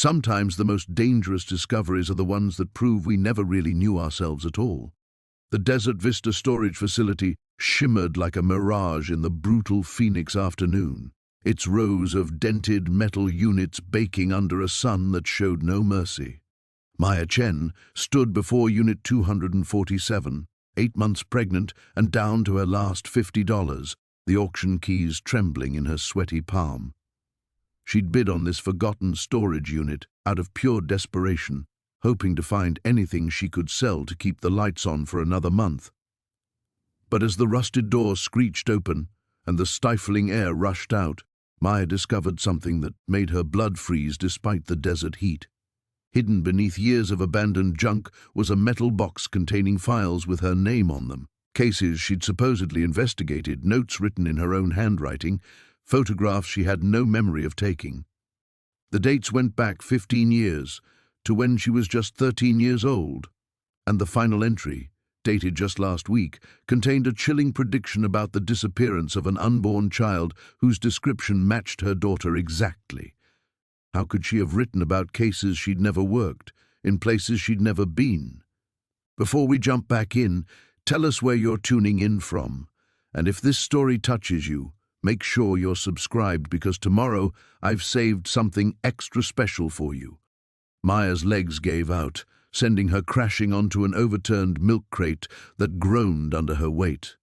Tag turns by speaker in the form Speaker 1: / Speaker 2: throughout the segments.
Speaker 1: Sometimes the most dangerous discoveries are the ones that prove we never really knew ourselves at all. The Desert Vista storage facility shimmered like a mirage in the brutal Phoenix afternoon, its rows of dented metal units baking under a sun that showed no mercy. Maya Chen stood before Unit 247, 8 months pregnant and down to her last $50, the auction keys trembling in her sweaty palm. She'd bid on this forgotten storage unit out of pure desperation, hoping to find anything she could sell to keep the lights on for another month. But as the rusted door screeched open and the stifling air rushed out, Maya discovered something that made her blood freeze despite the desert heat. Hidden beneath years of abandoned junk was a metal box containing files with her name on them, cases she'd supposedly investigated, notes written in her own handwriting, photographs she had no memory of taking. The dates went back 15 years, to when she was just 13 years old, and the final entry, dated just last week, contained a chilling prediction about the disappearance of an unborn child whose description matched her daughter exactly. How could she have written about cases she'd never worked, in places she'd never been? Before we jump back in, tell us where you're tuning in from, and if this story touches you, make sure you're subscribed because tomorrow I've saved something extra special for you. Maya's legs gave out, sending her crashing onto an overturned milk crate that groaned under her weight.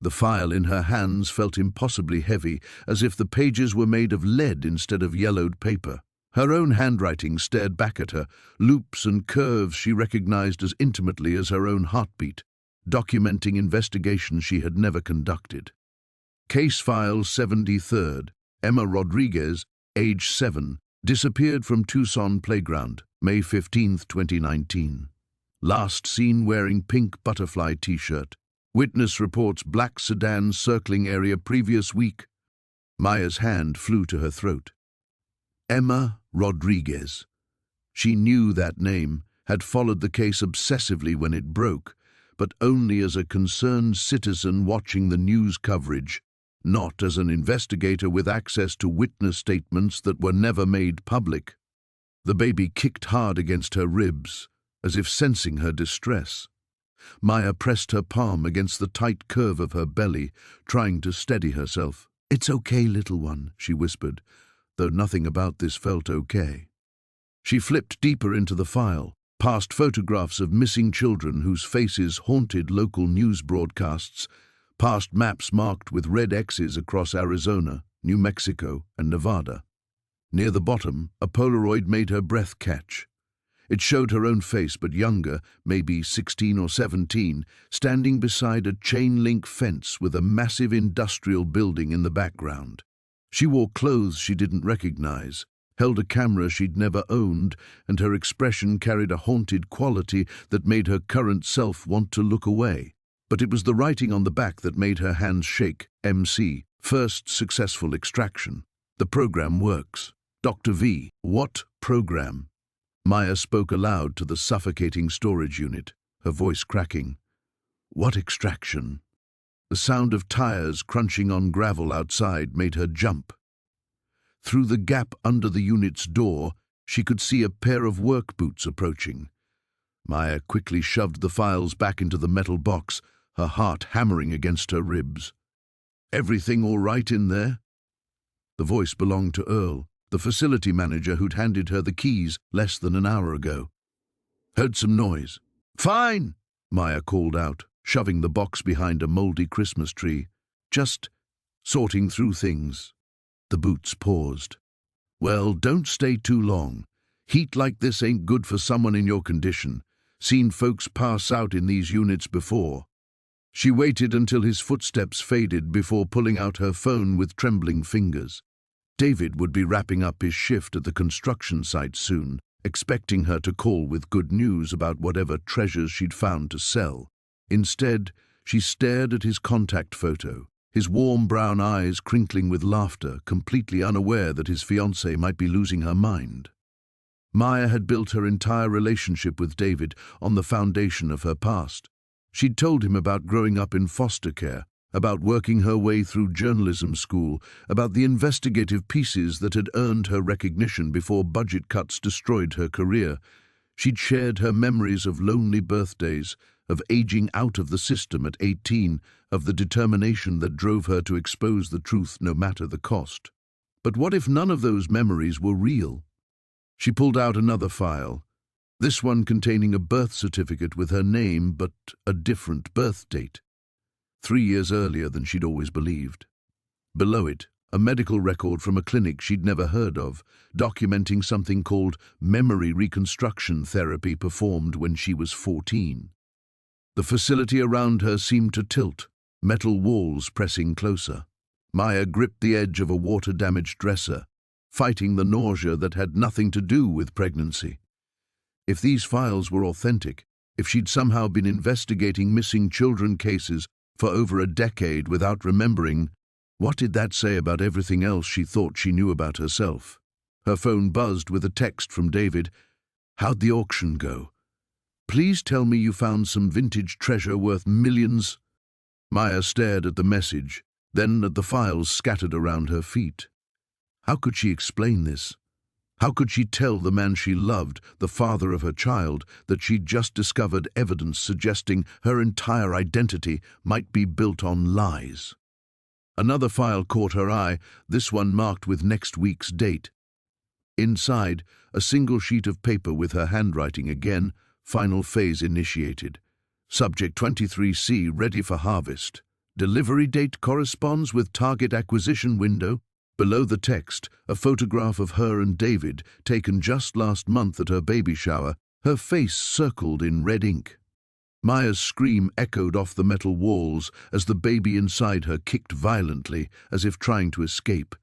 Speaker 1: The file in her hands felt impossibly heavy, as if the pages were made of lead instead of yellowed paper. Her own handwriting stared back at her, loops and curves she recognized as intimately as her own heartbeat, documenting investigations she had never conducted. Case File 73rd, Emma Rodriguez, age 7, disappeared from Tucson Playground, May 15, 2019. Last seen wearing pink butterfly t-shirt. Witness reports black sedan circling area previous week. Maya's hand flew to her throat. Emma Rodriguez. She knew that name, had followed the case obsessively when it broke, but only as a concerned citizen watching the news coverage, not as an investigator with access to witness statements that were never made public. The baby kicked hard against her ribs, as if sensing her distress. Maya pressed her palm against the tight curve of her belly, trying to steady herself. "It's okay, little one," she whispered, though nothing about this felt okay. She flipped deeper into the file, past photographs of missing children whose faces haunted local news broadcasts, past maps marked with red X's across Arizona, New Mexico, and Nevada. Near the bottom, a Polaroid made her breath catch. It showed her own face, but younger, maybe 16 or 17, standing beside a chain-link fence with a massive industrial building in the background. She wore clothes she didn't recognize, held a camera she'd never owned, and her expression carried a haunted quality that made her current self want to look away. But it was the writing on the back that made her hands shake. MC, first successful extraction. The program works. Dr. V, what program? Maya spoke aloud to the suffocating storage unit, her voice cracking. What extraction? The sound of tires crunching on gravel outside made her jump. Through the gap under the unit's door, she could see a pair of work boots approaching. Maya quickly shoved the files back into the metal box, her heart hammering against her ribs. Everything all right in there? The voice belonged to Earl, the facility manager who'd handed her the keys less than an hour ago. Heard some noise. Fine, Maya called out, shoving the box behind a moldy Christmas tree. Just sorting through things. The boots paused. Well, don't stay too long. Heat like this ain't good for someone in your condition. Seen folks pass out in these units before. She waited until his footsteps faded before pulling out her phone with trembling fingers. David would be wrapping up his shift at the construction site soon, expecting her to call with good news about whatever treasures she'd found to sell. Instead, she stared at his contact photo, his warm brown eyes crinkling with laughter, completely unaware that his fiancée might be losing her mind. Maya had built her entire relationship with David on the foundation of her past. She'd told him about growing up in foster care about working her way through journalism school, about the investigative pieces that had earned her recognition before budget cuts destroyed her career. She'd shared her memories of lonely birthdays, of aging out of the system at 18, of the determination that drove her to expose the truth no matter the cost. But what if none of those memories were real? She pulled out another file, this one containing a birth certificate with her name but a different birth date, 3 years earlier than she'd always believed. Below it, a medical record from a clinic she'd never heard of, documenting something called memory reconstruction therapy performed when she was 14. The facility around her seemed to tilt, metal walls pressing closer. Maya gripped the edge of a water-damaged dresser, fighting the nausea that had nothing to do with pregnancy. If these files were authentic, if she'd somehow been investigating missing children cases for over a decade without remembering, what did that say about everything else she thought she knew about herself? Her phone buzzed with a text from David. "How'd the auction go? Please tell me you found some vintage treasure worth millions." Maya stared at the message, then at the files scattered around her feet. How could she explain this? How could she tell the man she loved, the father of her child, that she'd just discovered evidence suggesting her entire identity might be built on lies? Another file caught her eye, this one marked with next week's date. Inside, a single sheet of paper with her handwriting again, final phase initiated. Subject 23C ready for harvest. Delivery date corresponds with target acquisition window. Below the text, a photograph of her and David, taken just last month at her baby shower, her face circled in red ink. Maya's scream echoed off the metal walls as the baby inside her kicked violently, as if trying to escape.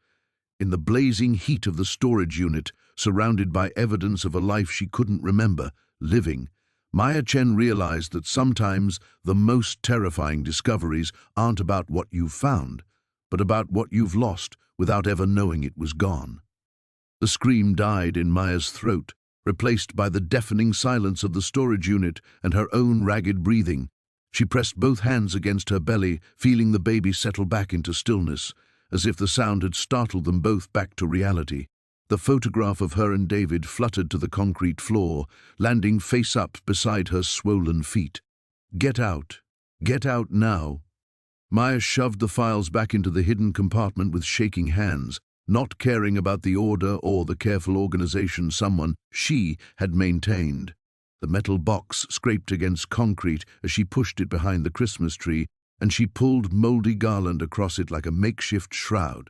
Speaker 1: In the blazing heat of the storage unit, surrounded by evidence of a life she couldn't remember, living, Maya Chen realized that sometimes the most terrifying discoveries aren't about what you've found, but about what you've lost without ever knowing it was gone. The scream died in Maya's throat, replaced by the deafening silence of the storage unit and her own ragged breathing. She pressed both hands against her belly, feeling the baby settle back into stillness, as if the sound had startled them both back to reality. The photograph of her and David fluttered to the concrete floor, landing face up beside her swollen feet. "Get out. Get out now." Maya shoved the files back into the hidden compartment with shaking hands, not caring about the order or the careful organization she had maintained. The metal box scraped against concrete as she pushed it behind the Christmas tree, and she pulled moldy garland across it like a makeshift shroud.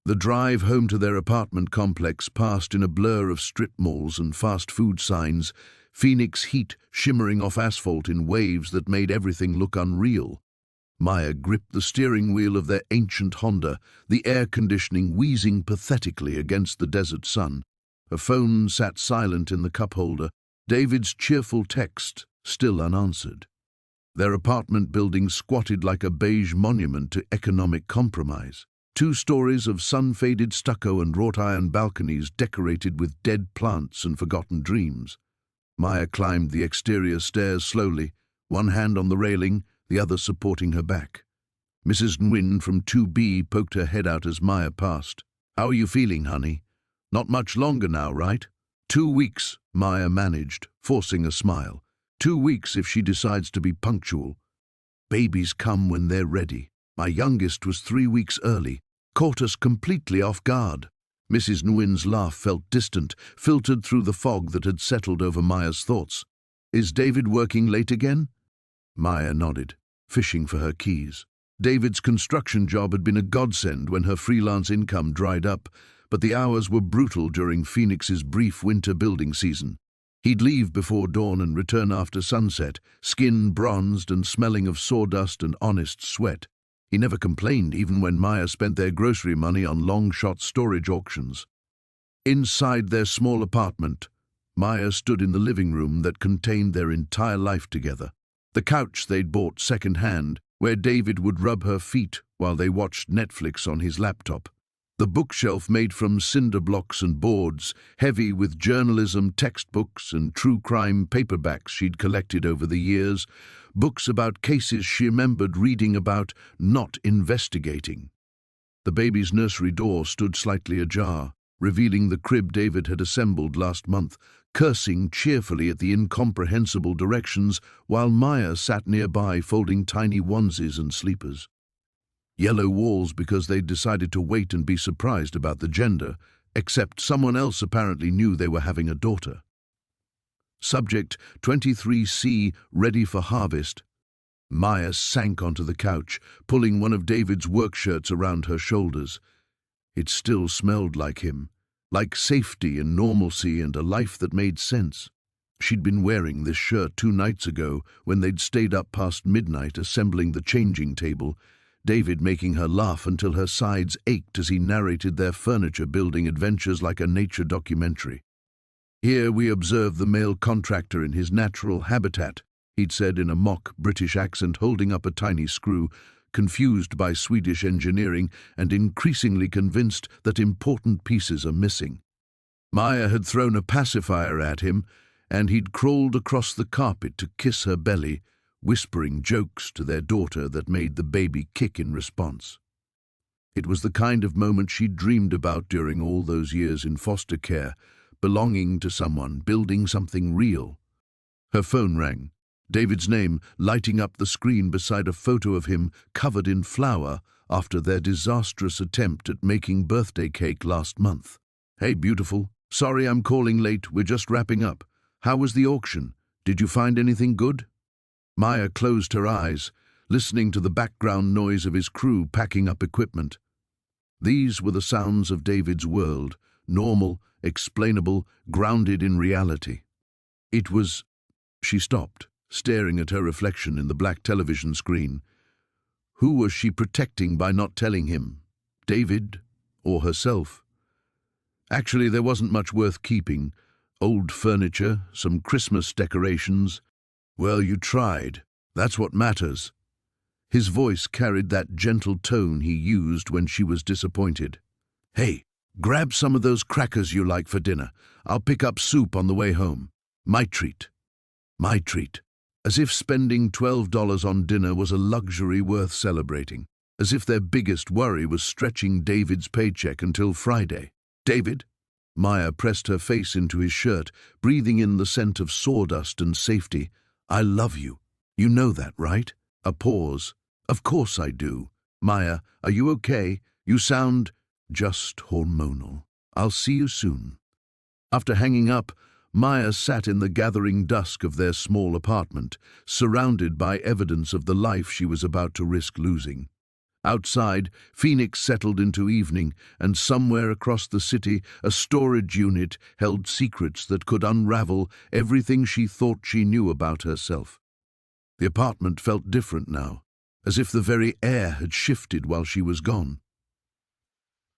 Speaker 1: The drive home to their apartment complex passed in a blur of strip malls and fast food signs, Phoenix heat shimmering off asphalt in waves that made everything look unreal. Maya gripped the steering wheel of their ancient Honda, the air conditioning wheezing pathetically against the desert sun. Her phone sat silent in the cup holder, David's cheerful text still unanswered. Their apartment building squatted like a beige monument to economic compromise. 2 stories of sun-faded stucco and wrought iron balconies decorated with dead plants and forgotten dreams. Maya climbed the exterior stairs slowly, one hand on the railing, the other supporting her back. Mrs. Nguyen from 2B poked her head out as Maya passed. "How are you feeling, honey? Not much longer now, right?" 2 weeks, Maya managed, forcing a smile. 2 weeks if she decides to be punctual. Babies come when they're ready. My youngest was 3 weeks early, caught us completely off guard. Mrs. Nguyen's laugh felt distant, filtered through the fog that had settled over Maya's thoughts. "Is David working late again?" Maya nodded, fishing for her keys. David's construction job had been a godsend when her freelance income dried up, but the hours were brutal during Phoenix's brief winter building season. He'd leave before dawn and return after sunset, skin bronzed and smelling of sawdust and honest sweat. He never complained even when Maya spent their grocery money on long-shot storage auctions. Inside their small apartment, Maya stood in the living room that contained their entire life together. The couch they'd bought second-hand, where David would rub her feet while they watched Netflix on his laptop. The bookshelf made from cinder blocks and boards, heavy with journalism textbooks and true crime paperbacks she'd collected over the years, books about cases she remembered reading about, not investigating. The baby's nursery door stood slightly ajar, revealing the crib David had assembled last month, cursing cheerfully at the incomprehensible directions while Maya sat nearby folding tiny onesies and sleepers. Yellow walls because they'd decided to wait and be surprised about the gender, except someone else apparently knew they were having a daughter. Subject 23C, ready for harvest. Maya sank onto the couch, pulling one of David's work shirts around her shoulders. It still smelled like him, like safety and normalcy and a life that made sense. She'd been wearing this shirt 2 nights ago when they'd stayed up past midnight assembling the changing table, David making her laugh until her sides ached as he narrated their furniture-building adventures like a nature documentary. "Here we observe the male contractor in his natural habitat," he'd said in a mock British accent, holding up a tiny screw, confused by Swedish engineering and increasingly convinced that important pieces are missing. Maya had thrown a pacifier at him, and he'd crawled across the carpet to kiss her belly, whispering jokes to their daughter that made the baby kick in response. It was the kind of moment she'd dreamed about during all those years in foster care, belonging to someone, building something real. Her phone rang, David's name lighting up the screen beside a photo of him covered in flour after their disastrous attempt at making birthday cake last month. "Hey, beautiful. Sorry I'm calling late, we're just wrapping up. How was the auction? Did you find anything good?" Maya closed her eyes, listening to the background noise of his crew packing up equipment. These were the sounds of David's world, normal, explainable, grounded in reality. It was... She stopped, staring at her reflection in the black television screen. Who was she protecting by not telling him? David or herself? Actually, there wasn't much worth keeping. Old furniture, some Christmas decorations. "Well, you tried. That's what matters." His voice carried that gentle tone he used when she was disappointed. "Hey, grab some of those crackers you like for dinner. I'll pick up soup on the way home. My treat." My treat. As if spending $12 on dinner was a luxury worth celebrating. As if their biggest worry was stretching David's paycheck until Friday. "David?" Maya pressed her face into his shirt, breathing in the scent of sawdust and safety. "I love you. You know that, right?" A pause. "Of course I do." "Maya, are you okay? You sound just hormonal. I'll see you soon." After hanging up, Maya sat in the gathering dusk of their small apartment, surrounded by evidence of the life she was about to risk losing. Outside, Phoenix settled into evening, and somewhere across the city, a storage unit held secrets that could unravel everything she thought she knew about herself. The apartment felt different now, as if the very air had shifted while she was gone.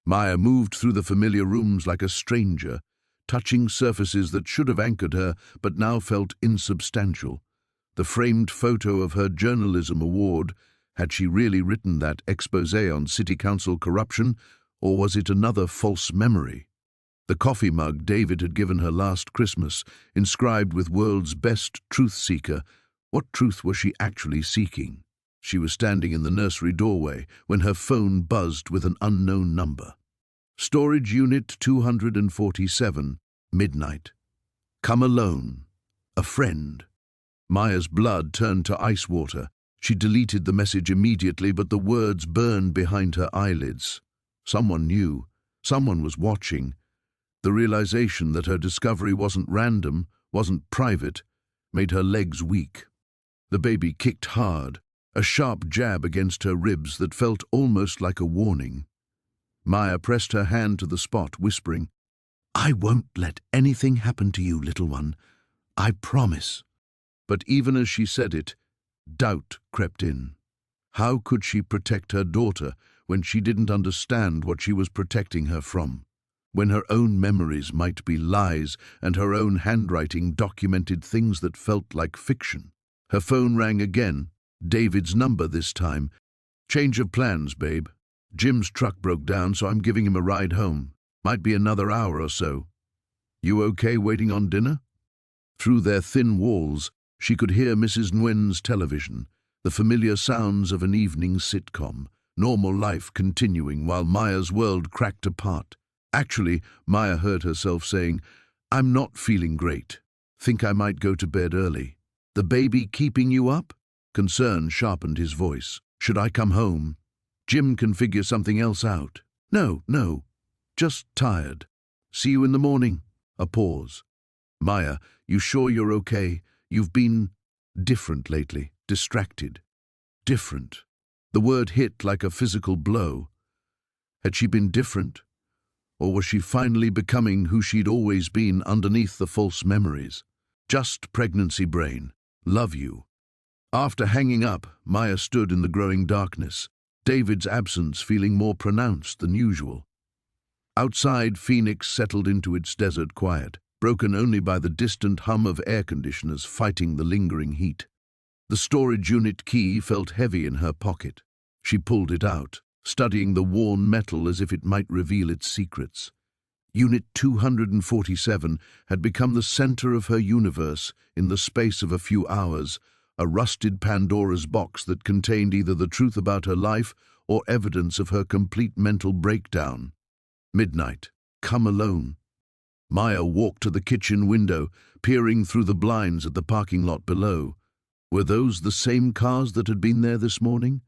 Speaker 1: Maya moved through the familiar rooms like a stranger, touching surfaces that should have anchored her but now felt insubstantial. The framed photo of her journalism award. Had she really written that exposé on city council corruption, or was it another false memory? The coffee mug David had given her last Christmas, inscribed with "World's Best Truth Seeker." What truth was she actually seeking? She was standing in the nursery doorway when her phone buzzed with an unknown number. "Storage Unit 247, midnight. Come alone. A friend." Maya's blood turned to ice water. She deleted the message immediately, but the words burned behind her eyelids. Someone knew. Someone was watching. The realization that her discovery wasn't random, wasn't private, made her legs weak. The baby kicked hard, a sharp jab against her ribs that felt almost like a warning. Maya pressed her hand to the spot, whispering, "I won't let anything happen to you, little one. I promise." But even as she said it, doubt crept in. How could she protect her daughter when she didn't understand what she was protecting her from? When her own memories might be lies and her own handwriting documented things that felt like fiction. Her phone rang again, David's number this time. "Change of plans, babe. Jim's truck broke down, so I'm giving him a ride home. Might be another hour or so. You okay waiting on dinner? Through their thin walls, she could hear Mrs. Nguyen's television, the familiar sounds of an evening sitcom, normal life continuing while Maya's world cracked apart. Actually, Maya heard herself saying, "I'm not feeling great. Think I might go to bed early." "The baby keeping you up?" Concern sharpened his voice. "Should I come home? Jim can figure something else out." No, just tired. See you in the morning." A pause. "Maya, you sure you're okay? You've been different lately, distracted." Different. The word hit like a physical blow. Had she been different? Or was she finally becoming who she'd always been underneath the false memories? Just pregnancy brain. Love you. After hanging up, Maya stood in the growing darkness, David's absence feeling more pronounced than usual. Outside, Phoenix settled into its desert quiet, broken only by the distant hum of air conditioners fighting the lingering heat. The storage unit key felt heavy in her pocket. She pulled it out, studying the worn metal as if it might reveal its secrets. Unit 247 had become the center of her universe in the space of a few hours, a rusted Pandora's box that contained either the truth about her life or evidence of her complete mental breakdown. Midnight. Come alone. Maya walked to the kitchen window, peering through the blinds at the parking lot below. Were those the same cars that had been there this morning?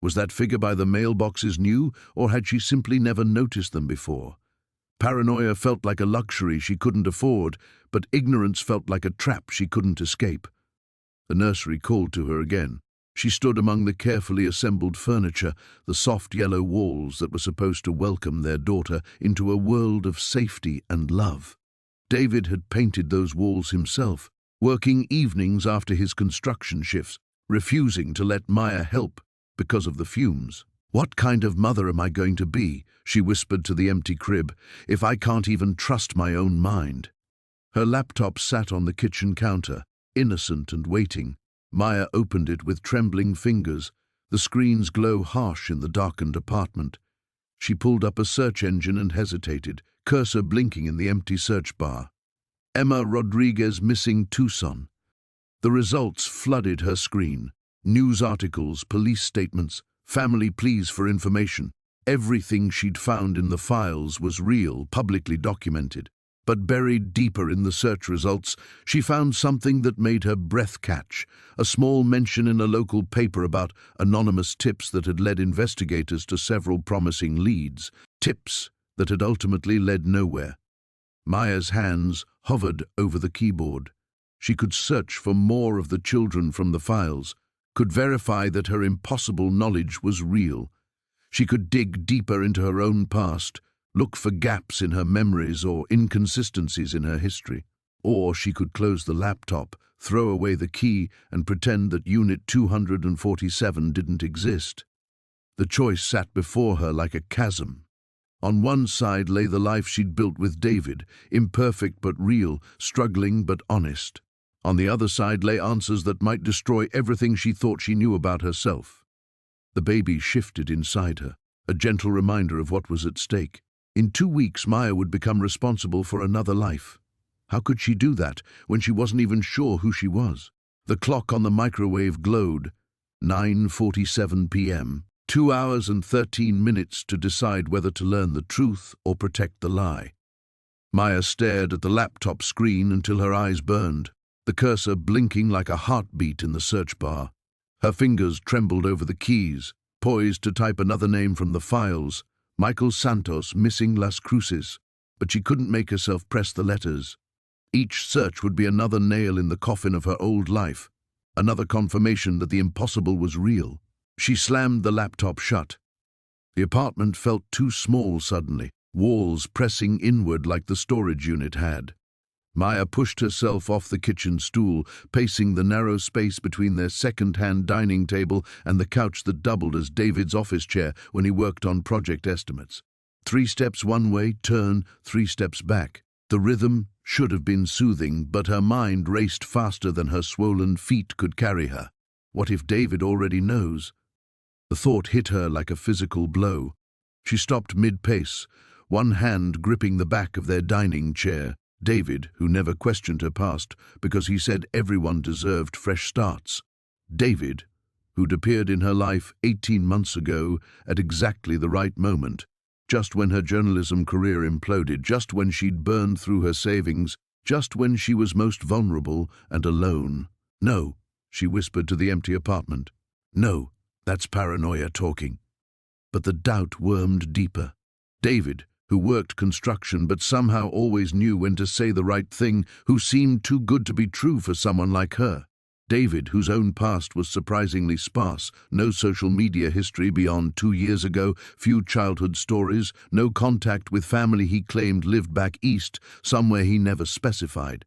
Speaker 1: Was that figure by the mailboxes new, or had she simply never noticed them before? Paranoia felt like a luxury she couldn't afford, but ignorance felt like a trap she couldn't escape. The nursery called to her again. She stood among the carefully assembled furniture, the soft yellow walls that were supposed to welcome their daughter into a world of safety and love. David had painted those walls himself, working evenings after his construction shifts, refusing to let Maya help because of the fumes. "What kind of mother am I going to be," she whispered to the empty crib, "if I can't even trust my own mind?" Her laptop sat on the kitchen counter, innocent and waiting. Maya opened it with trembling fingers, the screen's glow harsh in the darkened apartment. She pulled up a search engine and hesitated, cursor blinking in the empty search bar. Emma Rodriguez missing Tucson. The results flooded her screen. News articles, police statements, family pleas for information. Everything she'd found in the files was real, publicly documented. But buried deeper in the search results, she found something that made her breath catch, a small mention in a local paper about anonymous tips that had led investigators to several promising leads, tips that had ultimately led nowhere. Maya's hands hovered over the keyboard. She could search for more of the children from the files, could verify that her impossible knowledge was real. She could dig deeper into her own past, look for gaps in her memories or inconsistencies in her history. Or she could close the laptop, throw away the key, and pretend that Unit 247 didn't exist. The choice sat before her like a chasm. On one side lay the life she'd built with David, imperfect but real, struggling but honest. On the other side lay answers that might destroy everything she thought she knew about herself. The baby shifted inside her, a gentle reminder of what was at stake. In 2 weeks, Maya would become responsible for another life. How could she do that when she wasn't even sure who she was? The clock on the microwave glowed. 9:47 p.m. 2 hours and 13 minutes to decide whether to learn the truth or protect the lie. Maya stared at the laptop screen until her eyes burned, the cursor blinking like a heartbeat in the search bar. Her fingers trembled over the keys, poised to type another name from the files. Michael Santos, missing Las Cruces, but she couldn't make herself press the letters. Each search would be another nail in the coffin of her old life, another confirmation that the impossible was real. She slammed the laptop shut. The apartment felt too small suddenly, walls pressing inward like the storage unit had. Maya pushed herself off the kitchen stool, pacing the narrow space between their second-hand dining table and the couch that doubled as David's office chair when he worked on project estimates. 3 steps one way, turn, 3 steps back. The rhythm should have been soothing, but her mind raced faster than her swollen feet could carry her. What if David already knows? The thought hit her like a physical blow. She stopped mid-pace, one hand gripping the back of their dining chair. David, who never questioned her past because he said everyone deserved fresh starts. David, who'd appeared in her life 18 months ago at exactly the right moment, just when her journalism career imploded, just when she'd burned through her savings, just when she was most vulnerable and alone. "No," she whispered to the empty apartment. "No, that's paranoia talking." But the doubt wormed deeper. David, who worked construction but somehow always knew when to say the right thing, who seemed too good to be true for someone like her. David, whose own past was surprisingly sparse, no social media history beyond 2 years ago, few childhood stories, no contact with family he claimed lived back east, somewhere he never specified.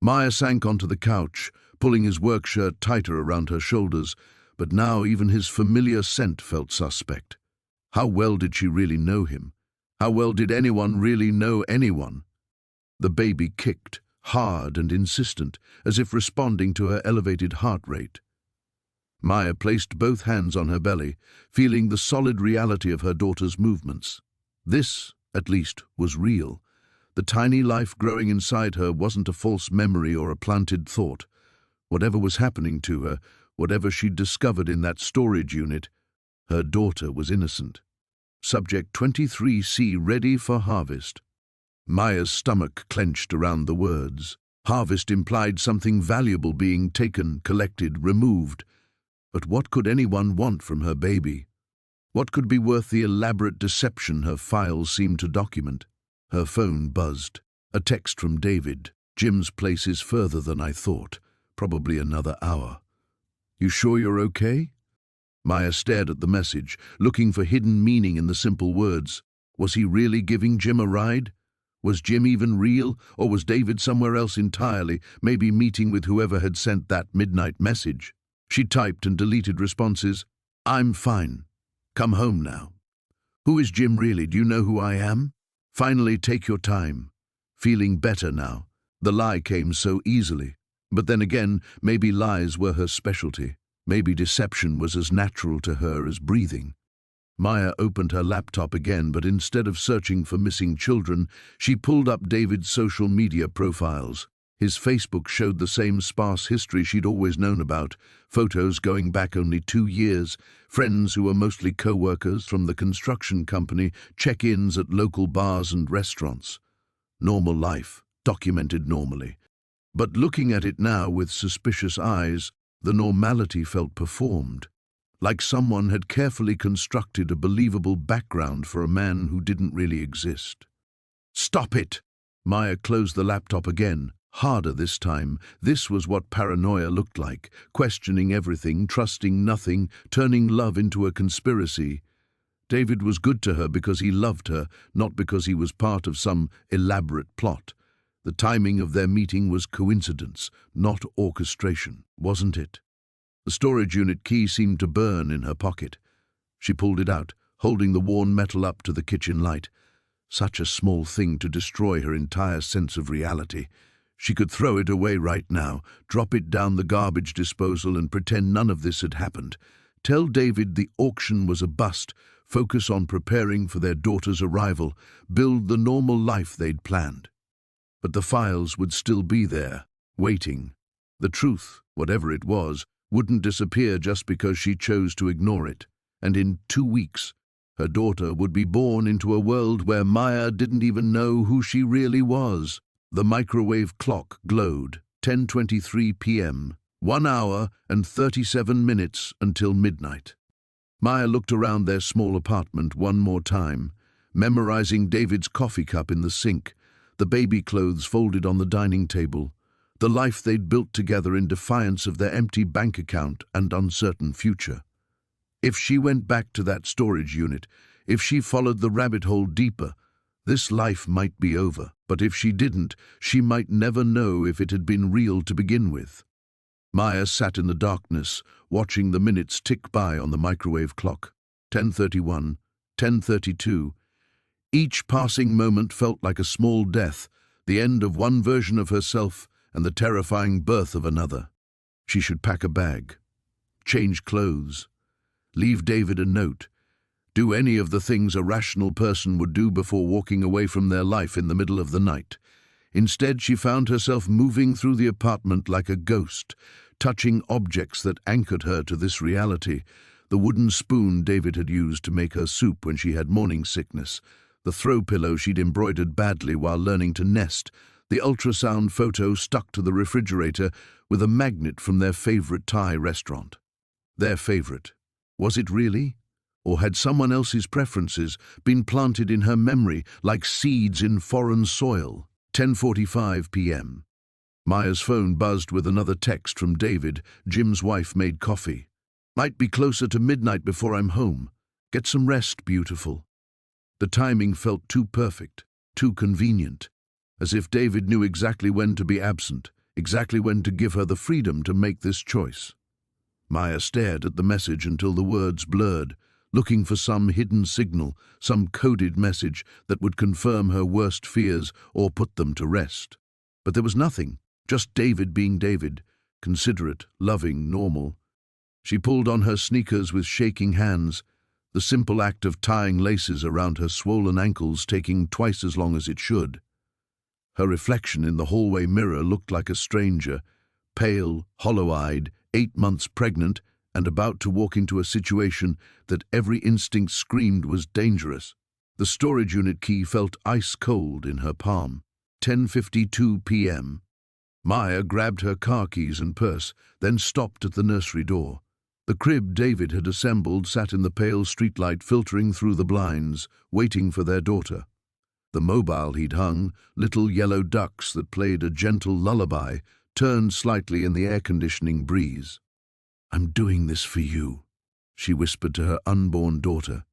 Speaker 1: Maya sank onto the couch, pulling his work shirt tighter around her shoulders, but now even his familiar scent felt suspect. How well did she really know him? How well did anyone really know anyone? The baby kicked, hard and insistent, as if responding to her elevated heart rate. Maya placed both hands on her belly, feeling the solid reality of her daughter's movements. This, at least, was real. The tiny life growing inside her wasn't a false memory or a planted thought. Whatever was happening to her, whatever she'd discovered in that storage unit, her daughter was innocent. Subject 23C ready for harvest. Maya's stomach clenched around the words. Harvest implied something valuable being taken, collected, removed. But what could anyone want from her baby? What could be worth the elaborate deception her files seemed to document? Her phone buzzed. A text from David. "Jim's place is further than I thought. Probably another hour. You sure you're okay?" Maya stared at the message, looking for hidden meaning in the simple words. Was he really giving Jim a ride? Was Jim even real, or was David somewhere else entirely, maybe meeting with whoever had sent that midnight message? She typed and deleted responses. "I'm fine. Come home now. Who is Jim really? Do you know who I am? Finally, take your time. Feeling better now." The lie came so easily. But then again, maybe lies were her specialty. Maybe deception was as natural to her as breathing. Maya opened her laptop again, but instead of searching for missing children, she pulled up David's social media profiles. His Facebook showed the same sparse history she'd always known about, photos going back only 2 years, friends who were mostly co-workers from the construction company, check-ins at local bars and restaurants. Normal life, documented normally. But looking at it now with suspicious eyes, the normality felt performed, like someone had carefully constructed a believable background for a man who didn't really exist. "Stop it!" Maya closed the laptop again, harder this time. This was what paranoia looked like, questioning everything, trusting nothing, turning love into a conspiracy. David was good to her because he loved her, not because he was part of some elaborate plot. The timing of their meeting was coincidence, not orchestration, wasn't it? The storage unit key seemed to burn in her pocket. She pulled it out, holding the worn metal up to the kitchen light. Such a small thing to destroy her entire sense of reality. She could throw it away right now, drop it down the garbage disposal and pretend none of this had happened. Tell David the auction was a bust, focus on preparing for their daughter's arrival, build the normal life they'd planned. But the files would still be there, waiting. The truth, whatever it was, wouldn't disappear just because she chose to ignore it. And in 2 weeks, her daughter would be born into a world where Maya didn't even know who she really was. The microwave clock glowed, 10:23 p.m., 1 hour and 37 minutes until midnight. Maya looked around their small apartment one more time, memorizing David's coffee cup in the sink, the baby clothes folded on the dining table, the life they'd built together in defiance of their empty bank account and uncertain future. If she went back to that storage unit, if she followed the rabbit hole deeper, this life might be over. But if she didn't, she might never know if it had been real to begin with. Maya sat in the darkness, watching the minutes tick by on the microwave clock. 10:31, 10:32. Each passing moment felt like a small death, the end of one version of herself and the terrifying birth of another. She should pack a bag, change clothes, leave David a note, do any of the things a rational person would do before walking away from their life in the middle of the night. Instead, she found herself moving through the apartment like a ghost, touching objects that anchored her to this reality. The wooden spoon David had used to make her soup when she had morning sickness, the throw pillow she'd embroidered badly while learning to nest, the ultrasound photo stuck to the refrigerator with a magnet from their favorite Thai restaurant. Their favorite. Was it really? Or had someone else's preferences been planted in her memory like seeds in foreign soil? 10:45 p.m. Maya's phone buzzed with another text from David. Jim's wife made coffee. Might be closer to midnight before I'm home. Get some rest, beautiful. The timing felt too perfect, too convenient, as if David knew exactly when to be absent, exactly when to give her the freedom to make this choice. Maya stared at the message until the words blurred, looking for some hidden signal, some coded message that would confirm her worst fears or put them to rest. But there was nothing, just David being David, considerate, loving, normal. She pulled on her sneakers with shaking hands, the simple act of tying laces around her swollen ankles taking twice as long as it should. Her reflection in the hallway mirror looked like a stranger, pale, hollow-eyed, 8 months pregnant, and about to walk into a situation that every instinct screamed was dangerous. The storage unit key felt ice-cold in her palm. 10:52 p.m. Maya grabbed her car keys and purse, then stopped at the nursery door. The crib David had assembled sat in the pale streetlight filtering through the blinds, waiting for their daughter. The mobile he'd hung, little yellow ducks that played a gentle lullaby, turned slightly in the air-conditioning breeze. "I'm doing this for you," she whispered to her unborn daughter.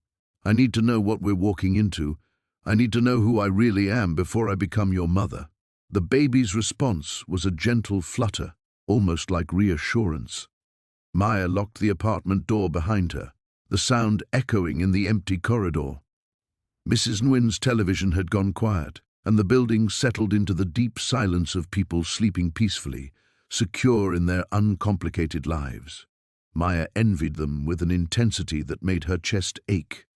Speaker 1: "I need to know what we're walking into. I need to know who I really am before I become your mother." The baby's response was a gentle flutter, almost like reassurance. Maya locked the apartment door behind her, the sound echoing in the empty corridor. Mrs. Nguyen's television had gone quiet, and the building settled into the deep silence of people sleeping peacefully, secure in their uncomplicated lives. Maya envied them with an intensity that made her chest ache.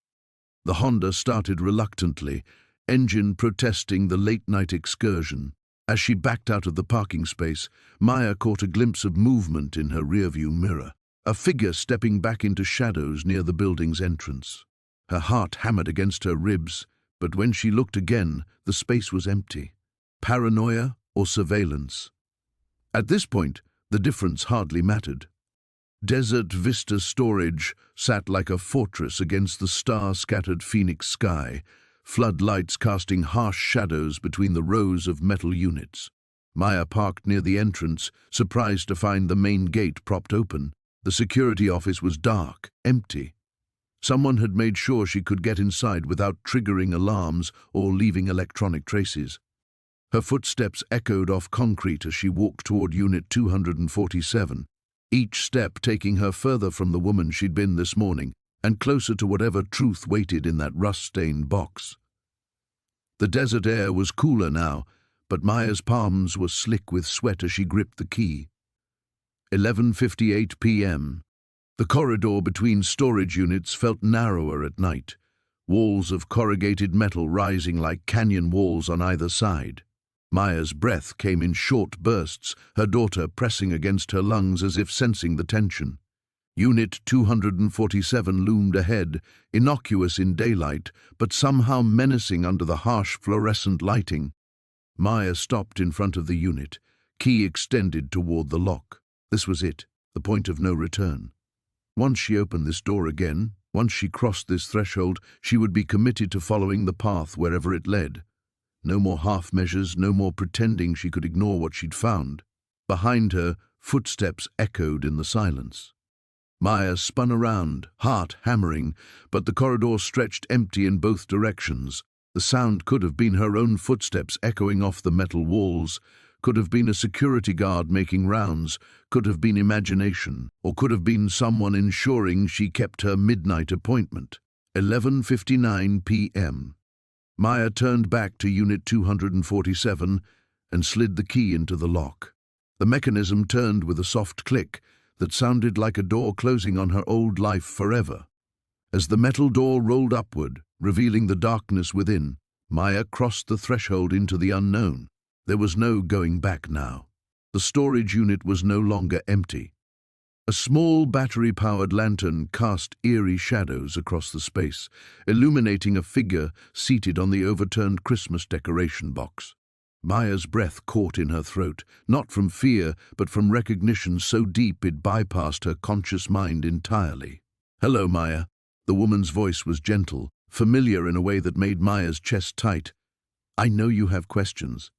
Speaker 1: The Honda started reluctantly, engine protesting the late-night excursion. As she backed out of the parking space, Maya caught a glimpse of movement in her rearview mirror, a figure stepping back into shadows near the building's entrance. Her heart hammered against her ribs, but when she looked again, the space was empty. Paranoia or surveillance? At this point, the difference hardly mattered. Desert Vista Storage sat like a fortress against the star-scattered Phoenix sky, floodlights casting harsh shadows between the rows of metal units. Maya parked near the entrance, surprised to find the main gate propped open. The security office was dark, empty. Someone had made sure she could get inside without triggering alarms or leaving electronic traces. Her footsteps echoed off concrete as she walked toward Unit 247, each step taking her further from the woman she'd been this morning and closer to whatever truth waited in that rust-stained box. The desert air was cooler now, but Maya's palms were slick with sweat as she gripped the key. 11:58 p.m. The corridor between storage units felt narrower at night, walls of corrugated metal rising like canyon walls on either side. Maya's breath came in short bursts, her daughter pressing against her lungs as if sensing the tension. Unit 247 loomed ahead, innocuous in daylight, but somehow menacing under the harsh fluorescent lighting. Maya stopped in front of the unit, key extended toward the lock. This was it, the point of no return. Once she opened this door again, once she crossed this threshold, she would be committed to following the path wherever it led. No more half measures, no more pretending she could ignore what she'd found. Behind her, footsteps echoed in the silence. Maya spun around, heart hammering, but the corridor stretched empty in both directions. The sound could have been her own footsteps echoing off the metal walls, could have been a security guard making rounds, could have been imagination, or could have been someone ensuring she kept her midnight appointment. 11:59 p.m. Maya turned back to Unit 247 and slid the key into the lock. The mechanism turned with a soft click that sounded like a door closing on her old life forever. As the metal door rolled upward, revealing the darkness within, Maya crossed the threshold into the unknown. There was no going back now. The storage unit was no longer empty. A small battery-powered lantern cast eerie shadows across the space, illuminating a figure seated on the overturned Christmas decoration box. Maya's breath caught in her throat, not from fear, but from recognition so deep it bypassed her conscious mind entirely. "Hello, Maya." The woman's voice was gentle, familiar in a way that made Maya's chest tight. "I know you have questions."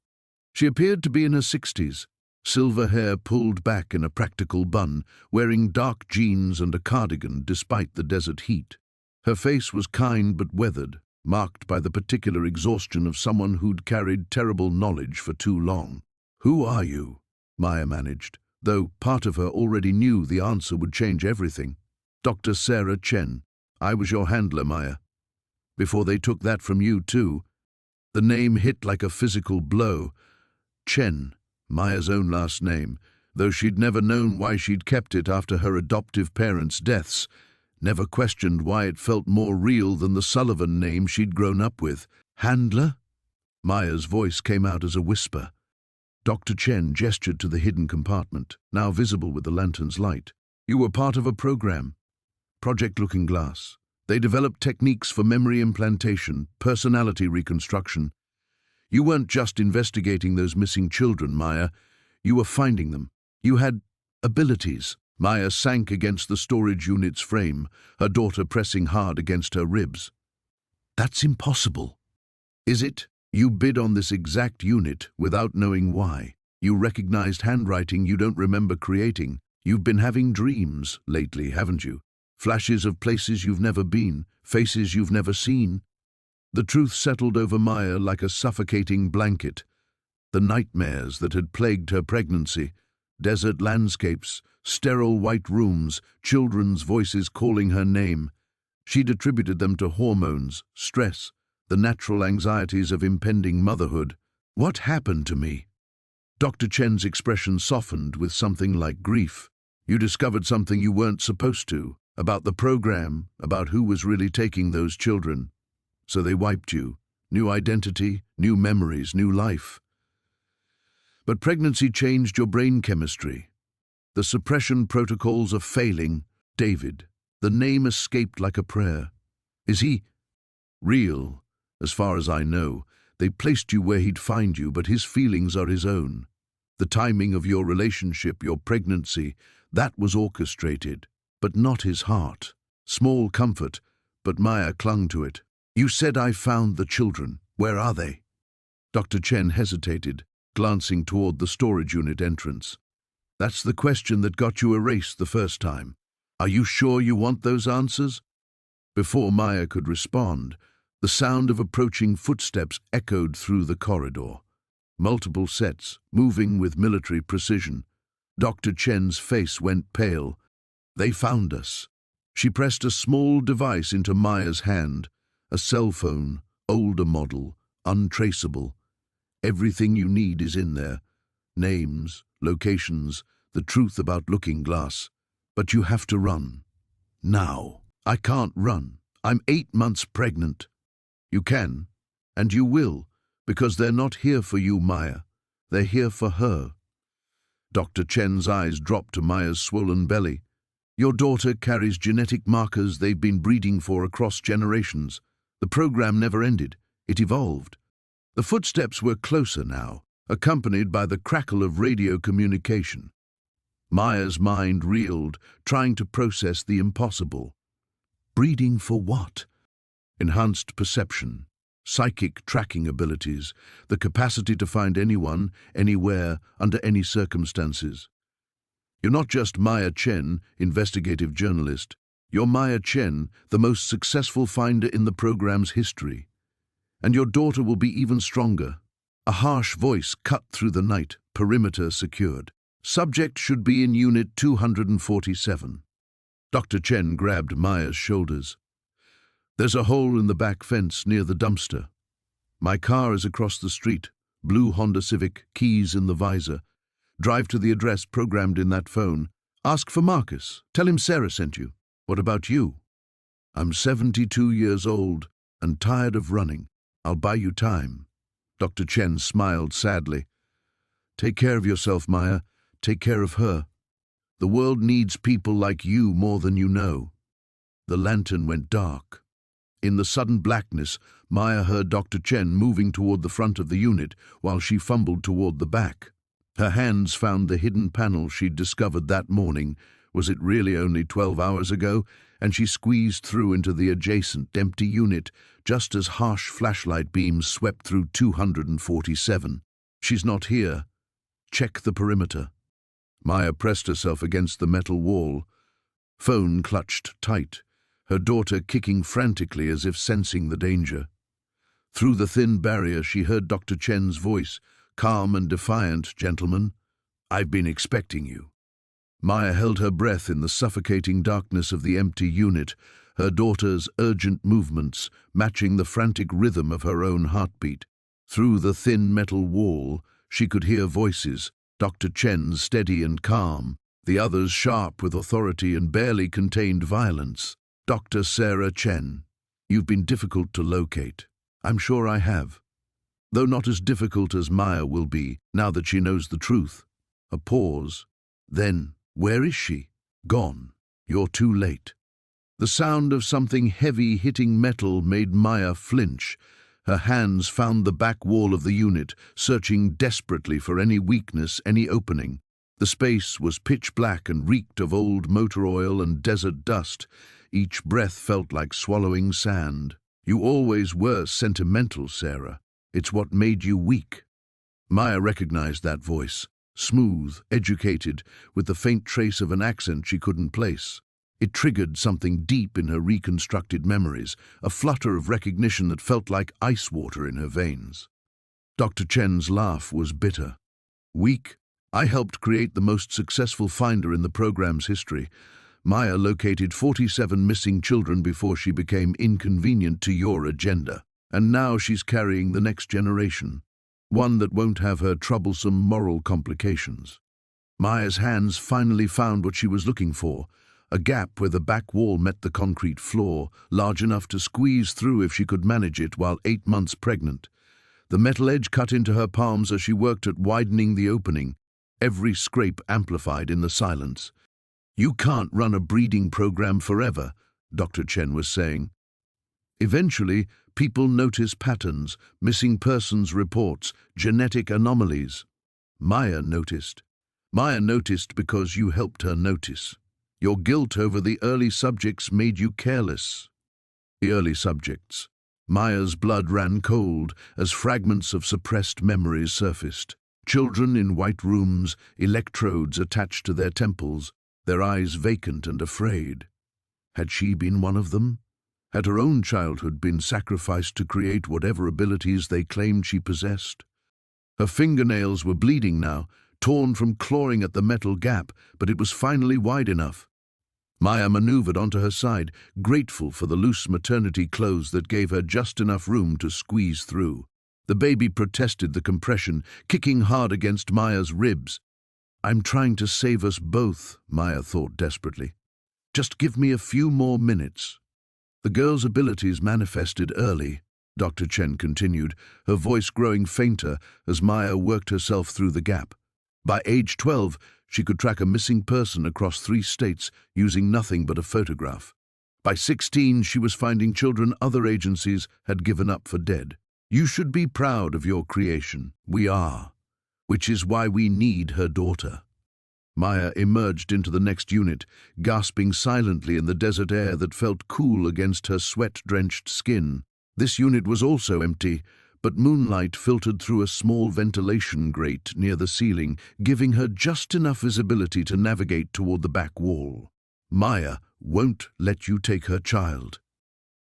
Speaker 1: She appeared to be in her 60s, silver hair pulled back in a practical bun, wearing dark jeans and a cardigan despite the desert heat. Her face was kind but weathered, marked by the particular exhaustion of someone who'd carried terrible knowledge for too long. "Who are you?" Maya managed, though part of her already knew the answer would change everything. "Dr. Sarah Chen. I was your handler, Maya. Before they took that from you, too." The name hit like a physical blow. Chen, Maya's own last name, though she'd never known why she'd kept it after her adoptive parents' deaths, never questioned why it felt more real than the Sullivan name she'd grown up with. "Handler?" Maya's voice came out as a whisper. Dr. Chen gestured to the hidden compartment, now visible with the lantern's light. "You were part of a program, Project Looking Glass. They developed techniques for memory implantation, personality reconstruction. You weren't just investigating those missing children, Maya. You were finding them. You had abilities." Maya sank against the storage unit's frame, her daughter pressing hard against her ribs. "That's impossible." "Is it? You bid on this exact unit without knowing why. You recognized handwriting you don't remember creating. You've been having dreams lately, haven't you? Flashes of places you've never been, faces you've never seen." The truth settled over Maya like a suffocating blanket. The nightmares that had plagued her pregnancy, desert landscapes, sterile white rooms, children's voices calling her name. She'd attributed them to hormones, stress, the natural anxieties of impending motherhood. "What happened to me?" Dr. Chen's expression softened with something like grief. "You discovered something you weren't supposed to, about the program, about who was really taking those children. So they wiped you. New identity, new memories, new life. But pregnancy changed your brain chemistry. The suppression protocols are failing." "David." The name escaped like a prayer. "Is he real?" "As far as I know. They placed you where he'd find you, but his feelings are his own. The timing of your relationship, your pregnancy, that was orchestrated, but not his heart." Small comfort, but Maya clung to it. "You said I found the children. Where are they?" Dr. Chen hesitated, glancing toward the storage unit entrance. "That's the question that got you erased the first time. Are you sure you want those answers?" Before Maya could respond, the sound of approaching footsteps echoed through the corridor. Multiple sets, moving with military precision. Dr. Chen's face went pale. "They found us." She pressed a small device into Maya's hand, a cell phone, older model, untraceable. "Everything you need is in there. Names, locations, the truth about Looking Glass. But you have to run. Now." "I can't run. I'm 8 months pregnant." "You can, and you will, because they're not here for you, Maya. They're here for her." Dr. Chen's eyes dropped to Maya's swollen belly. "Your daughter carries genetic markers they've been breeding for across generations. The program never ended. It evolved." The footsteps were closer now, accompanied by the crackle of radio communication. Maya's mind reeled, trying to process the impossible. Breeding for what? Enhanced perception, psychic tracking abilities, the capacity to find anyone, anywhere, under any circumstances. "You're not just Maya Chen, investigative journalist. You're Maya Chen, the most successful finder in the program's history. And your daughter will be even stronger." A harsh voice cut through the night, perimeter secured. "Subject should be in Unit 247. Dr. Chen grabbed Maya's shoulders. "There's a hole in the back fence near the dumpster. My car is across the street, blue Honda Civic, keys in the visor. Drive to the address programmed in that phone. Ask for Marcus. Tell him Sarah sent you." "What about you?" I'm 72 years old and tired of running. I'll buy you time. Dr. Chen smiled sadly. Take care of yourself, Maya. Take care of her. The world needs people like you more than you know. The lantern went dark. In the sudden blackness, Maya heard Dr. Chen moving toward the front of the unit while she fumbled toward the back. Her hands found the hidden panel she'd discovered that morning. Was it really only 12 hours ago? And she squeezed through into the adjacent empty unit just as harsh flashlight beams swept through 247. She's not here. Check the perimeter. Maya pressed herself against the metal wall. Phone clutched tight, her daughter kicking frantically as if sensing the danger. Through the thin barrier she heard Dr. Chen's voice, calm and defiant. Gentlemen, I've been expecting you. Maya held her breath in the suffocating darkness of the empty unit, her daughter's urgent movements matching the frantic rhythm of her own heartbeat. Through the thin metal wall, she could hear voices, Dr. Chen's steady and calm, the others sharp with authority and barely contained violence. Dr. Sarah Chen, you've been difficult to locate. I'm sure I have. Though not as difficult as Maya will be, now that she knows the truth. A pause. Then, where is she? Gone. You're too late. The sound of something heavy hitting metal made Maya flinch. Her hands found the back wall of the unit, searching desperately for any weakness, any opening. The space was pitch black and reeked of old motor oil and desert dust. Each breath felt like swallowing sand. You always were sentimental, Sarah. It's what made you weak. Maya recognized that voice, smooth, educated, with the faint trace of an accent she couldn't place. It triggered something deep in her reconstructed memories, a flutter of recognition that felt like ice water in her veins. Dr. Chen's laugh was bitter. Weak? I helped create the most successful finder in the program's history. Maya located 47 missing children before she became inconvenient to your agenda. And now she's carrying the next generation, one that won't have her troublesome moral complications. Maya's hands finally found what she was looking for, a gap where the back wall met the concrete floor, large enough to squeeze through if she could manage it while 8 months pregnant. The metal edge cut into her palms as she worked at widening the opening, every scrape amplified in the silence. You can't run a breeding program forever, Dr. Chen was saying. Eventually, people notice patterns, missing persons reports, genetic anomalies. Maya noticed. Maya noticed because you helped her notice. Your guilt over the early subjects made you careless. The early subjects. Maya's blood ran cold as fragments of suppressed memories surfaced. Children in white rooms, electrodes attached to their temples, their eyes vacant and afraid. Had she been one of them? Had her own childhood been sacrificed to create whatever abilities they claimed she possessed? Her fingernails were bleeding now, torn from clawing at the metal gap, but it was finally wide enough. Maya maneuvered onto her side, grateful for the loose maternity clothes that gave her just enough room to squeeze through. The baby protested the compression, kicking hard against Maya's ribs. I'm trying to save us both, Maya thought desperately. Just give me a few more minutes. The girl's abilities manifested early, Dr. Chen continued, her voice growing fainter as Maya worked herself through the gap. By age 12, she could track a missing person across 3 states using nothing but a photograph. By 16, she was finding children other agencies had given up for dead. You should be proud of your creation. We are. Which is why we need her daughter. Maya emerged into the next unit, gasping silently in the desert air that felt cool against her sweat-drenched skin. This unit was also empty, but moonlight filtered through a small ventilation grate near the ceiling, giving her just enough visibility to navigate toward the back wall. Maya won't let you take her child.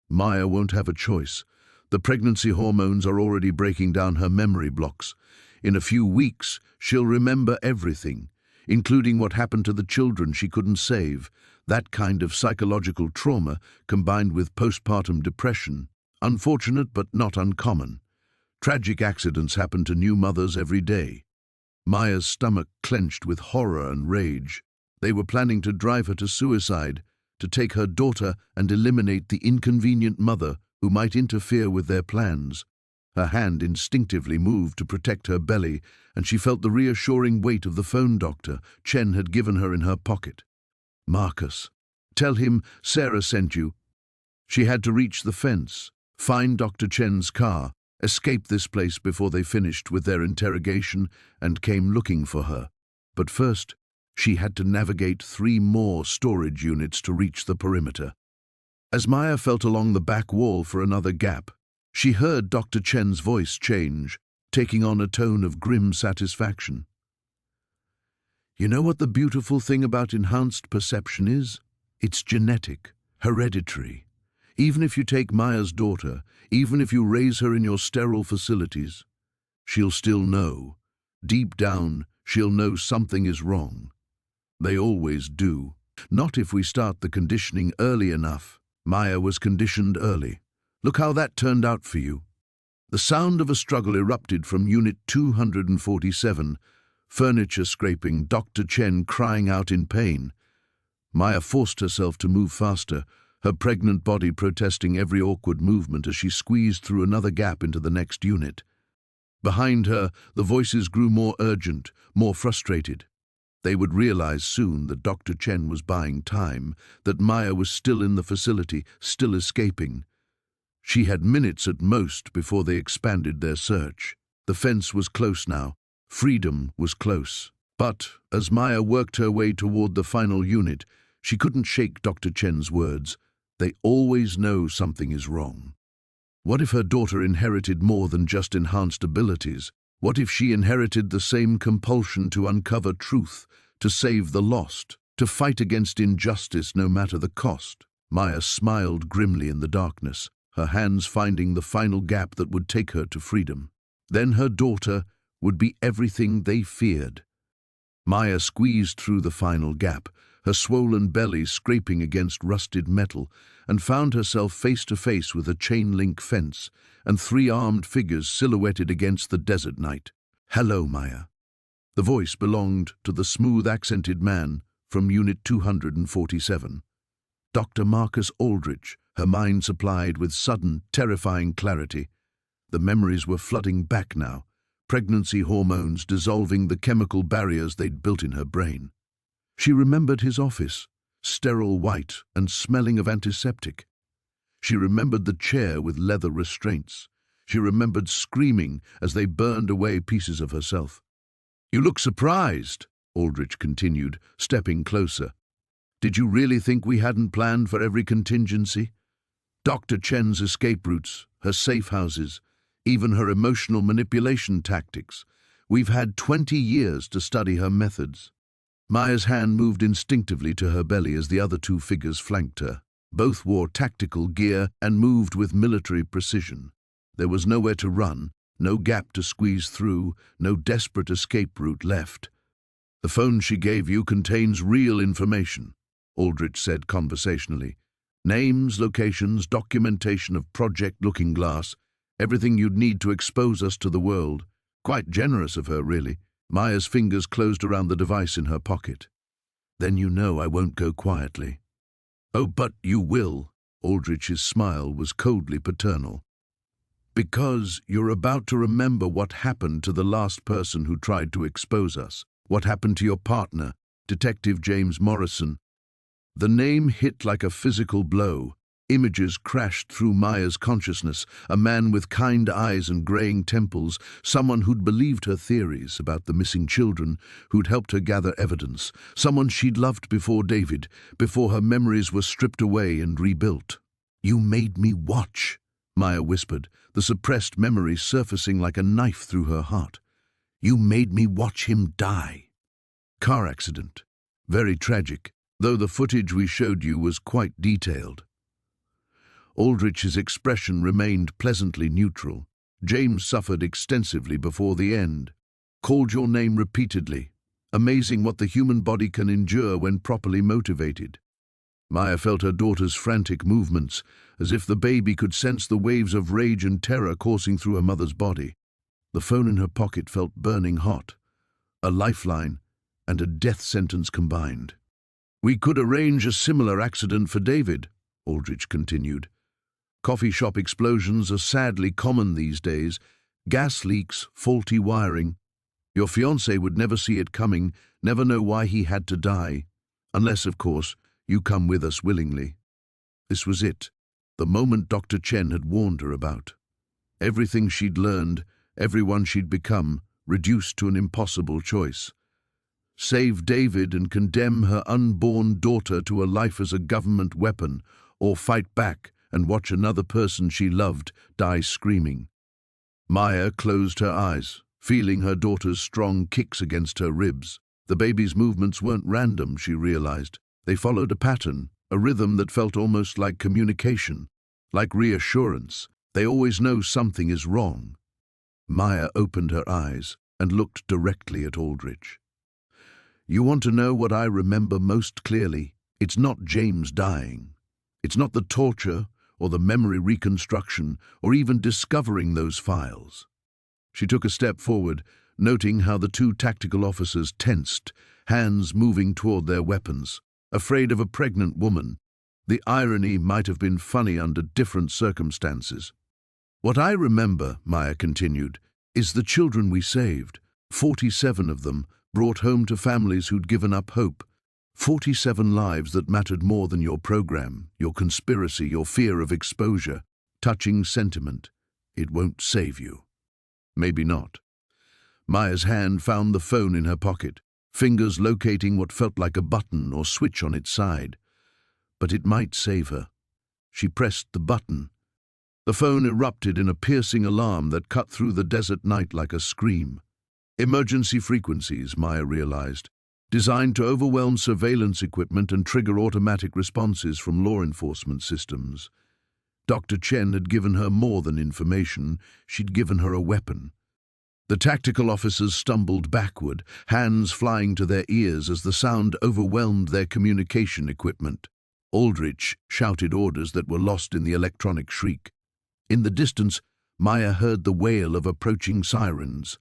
Speaker 1: Maya won't have a choice. The pregnancy hormones are already breaking down her memory blocks. In a few weeks, she'll remember everything, including what happened to the children she couldn't save. That kind of psychological trauma, combined with postpartum depression, unfortunate but not uncommon. Tragic accidents happen to new mothers every day. Maya's stomach clenched with horror and rage. They were planning to drive her to suicide, to take her daughter and eliminate the inconvenient mother who might interfere with their plans. Her hand instinctively moved to protect her belly, and she felt the reassuring weight of the phone Dr. Chen had given her in her pocket. "Marcus, tell him Sarah sent you." She had to reach the fence, find Dr. Chen's car, escape this place before they finished with their interrogation and came looking for her. But first, she had to navigate 3 more storage units to reach the perimeter. As Maya felt along the back wall for another gap, she heard Dr. Chen's voice change, taking on a tone of grim satisfaction. "You know what the beautiful thing about enhanced perception is? It's genetic, hereditary. Even if you take Maya's daughter, even if you raise her in your sterile facilities, she'll still know. Deep down, she'll know something is wrong. They always do. Not if we start the conditioning early enough." Maya was conditioned early. "Look how that turned out for you." The sound of a struggle erupted from Unit 247, furniture scraping, Dr. Chen crying out in pain. Maya forced herself to move faster, her pregnant body protesting every awkward movement as she squeezed through another gap into the next unit. Behind her, the voices grew more urgent, more frustrated. They would realize soon that Dr. Chen was buying time, that Maya was still in the facility, still escaping. She had minutes at most before they expanded their search. The fence was close now. Freedom was close. But as Maya worked her way toward the final unit, she couldn't shake Dr. Chen's words. They always know something is wrong. What if her daughter inherited more than just enhanced abilities? What if she inherited the same compulsion to uncover truth, to save the lost, to fight against injustice no matter the cost? Maya smiled grimly in the darkness, her hands finding the final gap that would take her to freedom. Then her daughter would be everything they feared. Maya squeezed through the final gap, her swollen belly scraping against rusted metal, and found herself face to face with a chain-link fence and 3 armed figures silhouetted against the desert night. "Hello, Maya." The voice belonged to the smooth-accented man from Unit 247. Dr. Marcus Aldrich, her mind supplied with sudden, terrifying clarity. The memories were flooding back now, pregnancy hormones dissolving the chemical barriers they'd built in her brain. She remembered his office, sterile white and smelling of antiseptic. She remembered the chair with leather restraints. She remembered screaming as they burned away pieces of herself. "You look surprised," Aldrich continued, stepping closer. "Did you really think we hadn't planned for every contingency? Dr. Chen's escape routes, her safe houses, even her emotional manipulation tactics. We've had 20 years to study her methods." Maya's hand moved instinctively to her belly as the other 2 figures flanked her. Both wore tactical gear and moved with military precision. There was nowhere to run, no gap to squeeze through, no desperate escape route left. "The phone she gave you contains real information," Aldrich said conversationally. "Names, locations, documentation of Project Looking Glass, everything you'd need to expose us to the world. Quite generous of her, really." Maya's fingers closed around the device in her pocket. "Then you know I won't go quietly." "Oh, but you will." Aldrich's smile was coldly paternal. "Because you're about to remember what happened to the last person who tried to expose us. What happened to your partner, Detective James Morrison." The name hit like a physical blow. Images crashed through Maya's consciousness, a man with kind eyes and graying temples, someone who'd believed her theories about the missing children, who'd helped her gather evidence, someone she'd loved before David, before her memories were stripped away and rebuilt. "You made me watch," Maya whispered, the suppressed memory surfacing like a knife through her heart. "You made me watch him die." Car accident. Very tragic, though the footage we showed you was quite detailed. Aldrich's expression remained pleasantly neutral. "James suffered extensively before the end. Called your name repeatedly. Amazing what the human body can endure when properly motivated." Maya felt her daughter's frantic movements, as if the baby could sense the waves of rage and terror coursing through her mother's body. The phone in her pocket felt burning hot, a lifeline and a death sentence combined. We could arrange a similar accident for David, Aldrich continued. Coffee shop explosions are sadly common these days. Gas leaks, faulty wiring. Your fiancé would never see it coming, never know why he had to die. Unless, of course, you come with us willingly. This was it, the moment Dr. Chen had warned her about. Everything she'd learned, everyone she'd become, reduced to an impossible choice. Save David and condemn her unborn daughter to a life as a government weapon, or fight back and watch another person she loved die screaming. Maya closed her eyes, feeling her daughter's strong kicks against her ribs. The baby's movements weren't random, she realized. They followed a pattern, a rhythm that felt almost like communication, like reassurance. They always know something is wrong. Maya opened her eyes and looked directly at Aldrich. You want to know what I remember most clearly? It's not James dying. It's not the torture or the memory reconstruction or even discovering those files. She took a step forward, noting how the two tactical officers tensed, hands moving toward their weapons, afraid of a pregnant woman. The irony might have been funny under different circumstances. What I remember, Maya continued, is the children we saved, 47 of them, brought home to families who'd given up hope. 47 lives that mattered more than your program, your conspiracy, your fear of exposure. Touching sentiment. It won't save you. Maybe not. Maya's hand found the phone in her pocket, fingers locating what felt like a button or switch on its side. But it might save her. She pressed the button. The phone erupted in a piercing alarm that cut through the desert night like a scream. Emergency frequencies, Maya realized, designed to overwhelm surveillance equipment and trigger automatic responses from law enforcement systems. Dr. Chen had given her more than information, she'd given her a weapon. The tactical officers stumbled backward, hands flying to their ears as the sound overwhelmed their communication equipment. Aldrich shouted orders that were lost in the electronic shriek. In the distance, Maya heard the wail of approaching sirens.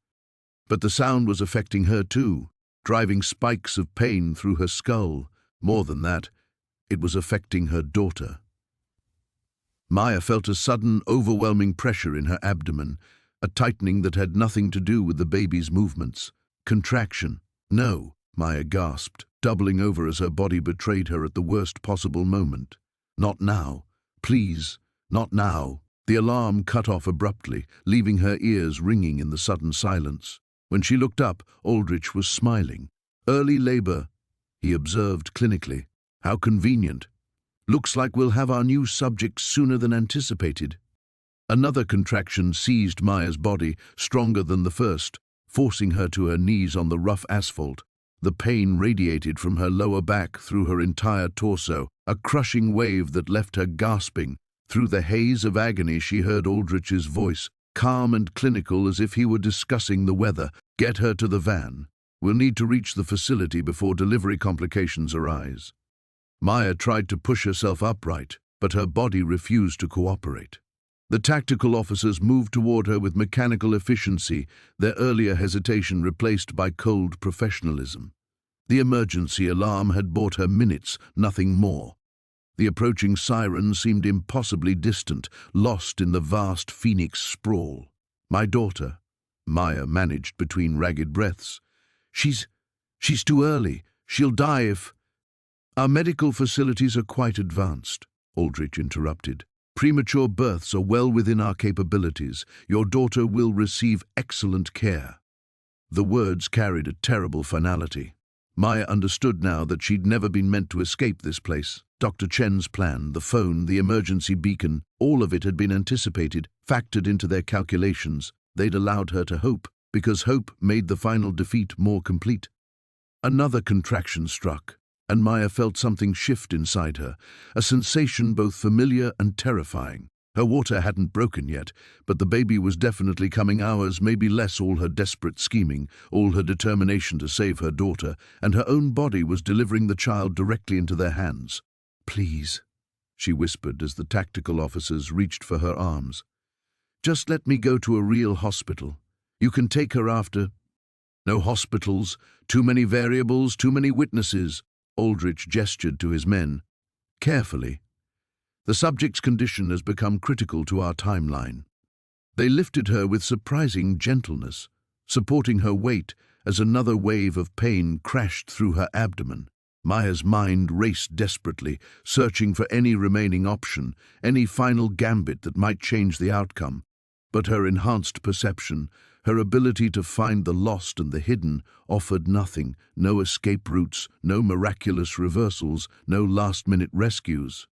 Speaker 1: But the sound was affecting her too, driving spikes of pain through her skull. More than that, it was affecting her daughter. Maya felt a sudden, overwhelming pressure in her abdomen, a tightening that had nothing to do with the baby's movements. Contraction. No, Maya gasped, doubling over as her body betrayed her at the worst possible moment. Not now. Please, not now. The alarm cut off abruptly, leaving her ears ringing in the sudden silence. When she looked up, Aldrich was smiling. Early labor, he observed clinically. How convenient. Looks like we'll have our new subject sooner than anticipated. Another contraction seized Maya's body, stronger than the first, forcing her to her knees on the rough asphalt. The pain radiated from her lower back through her entire torso, a crushing wave that left her gasping. Through the haze of agony she heard Aldrich's voice, calm and clinical as if he were discussing the weather. Get her to the van. We'll need to reach the facility before delivery complications arise. Maya tried to push herself upright, but her body refused to cooperate. The tactical officers moved toward her with mechanical efficiency, their earlier hesitation replaced by cold professionalism. The emergency alarm had bought her minutes, nothing more. The approaching siren seemed impossibly distant, lost in the vast Phoenix sprawl. My daughter, Maya managed between ragged breaths. She's too early. She'll die if... Our medical facilities are quite advanced, Aldrich interrupted. Premature births are well within our capabilities. Your daughter will receive excellent care. The words carried a terrible finality. Maya understood now that she'd never been meant to escape this place. Dr. Chen's plan, the phone, the emergency beacon, all of it had been anticipated, factored into their calculations. They'd allowed her to hope, because hope made the final defeat more complete. Another contraction struck, and Maya felt something shift inside her, a sensation both familiar and terrifying. Her water hadn't broken yet, but the baby was definitely coming. Hours, maybe less. All her desperate scheming, all her determination to save her daughter, and her own body was delivering the child directly into their hands. Please, she whispered as the tactical officers reached for her arms. Just let me go to a real hospital. You can take her after. No hospitals, too many variables, too many witnesses. Aldrich gestured to his men. Carefully. The subject's condition has become critical to our timeline. They lifted her with surprising gentleness, supporting her weight as another wave of pain crashed through her abdomen. Maya's mind raced desperately, searching for any remaining option, any final gambit that might change the outcome. But her enhanced perception, her ability to find the lost and the hidden, offered nothing, no escape routes, no miraculous reversals, no last-minute rescues.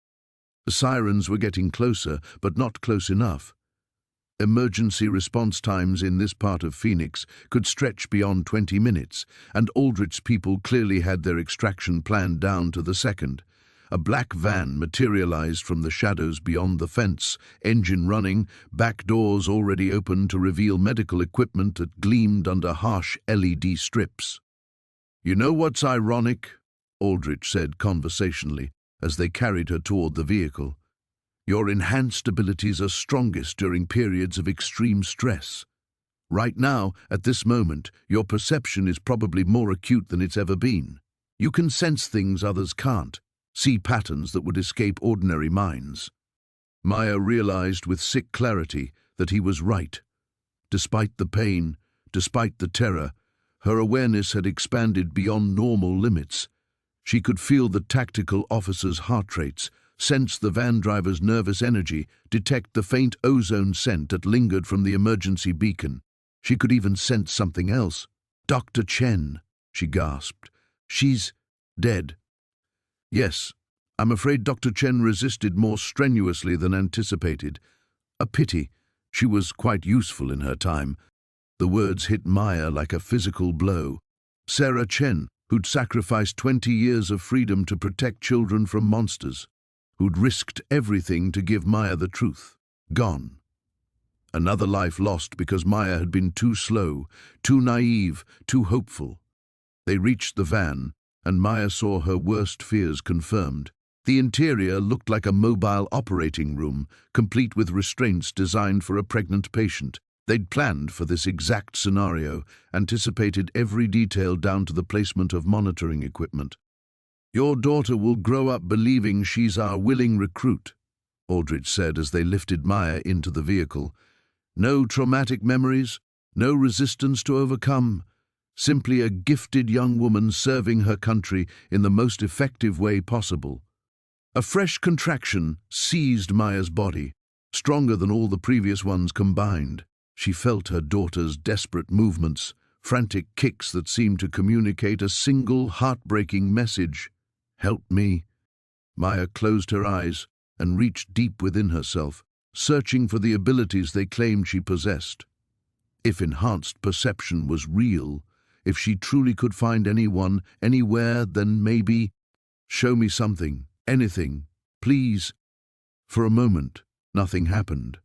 Speaker 1: The sirens were getting closer, but not close enough. Emergency response times in this part of Phoenix could stretch beyond 20 minutes, and Aldrich's people clearly had their extraction planned down to the second. A black van materialized from the shadows beyond the fence, engine running, back doors already open to reveal medical equipment that gleamed under harsh LED strips. "You know what's ironic?" Aldrich said conversationally as they carried her toward the vehicle. "Your enhanced abilities are strongest during periods of extreme stress. Right now, at this moment, your perception is probably more acute than it's ever been. You can sense things others can't, see patterns that would escape ordinary minds." Maya realized with sick clarity that he was right. Despite the pain, despite the terror, her awareness had expanded beyond normal limits. She could feel the tactical officer's heart rates, sense the van driver's nervous energy, detect the faint ozone scent that lingered from the emergency beacon. She could even sense something else. "Dr. Chen," she gasped. "She's dead." "Yes, I'm afraid Dr. Chen resisted more strenuously than anticipated. A pity. She was quite useful in her time." The words hit Maya like a physical blow. Sarah Chen, who'd sacrificed 20 years of freedom to protect children from monsters, who'd risked everything to give Maya the truth. Gone. Another life lost because Maya had been too slow, too naive, too hopeful. They reached the van, and Maya saw her worst fears confirmed. The interior looked like a mobile operating room, complete with restraints designed for a pregnant patient. They'd planned for this exact scenario, anticipated every detail down to the placement of monitoring equipment. "Your daughter will grow up believing she's our willing recruit," Aldrich said as they lifted Maya into the vehicle. "No traumatic memories, no resistance to overcome, simply a gifted young woman serving her country in the most effective way possible." A fresh contraction seized Maya's body, stronger than all the previous ones combined. She felt her daughter's desperate movements, frantic kicks that seemed to communicate a single heartbreaking message. "Help me." Maya closed her eyes and reached deep within herself, searching for the abilities they claimed she possessed. If enhanced perception was real, if she truly could find anyone, anywhere, then maybe... "Show me something, anything, please." For a moment, nothing happened.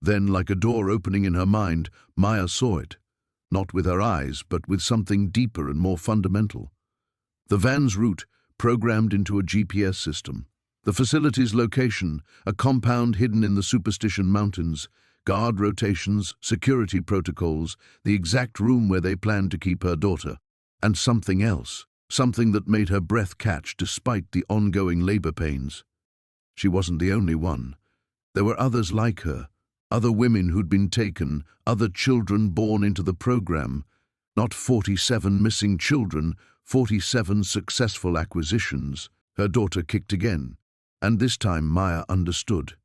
Speaker 1: Then, like a door opening in her mind, Maya saw it, not with her eyes, but with something deeper and more fundamental. The van's route, programmed into a GPS system. The facility's location, a compound hidden in the Superstition Mountains, guard rotations, security protocols, the exact room where they planned to keep her daughter. And something else, something that made her breath catch despite the ongoing labor pains. She wasn't the only one. There were others like her, other women who'd been taken, other children born into the program. Not 47 missing children, 47 successful acquisitions. Her daughter kicked again, and this time Maya understood.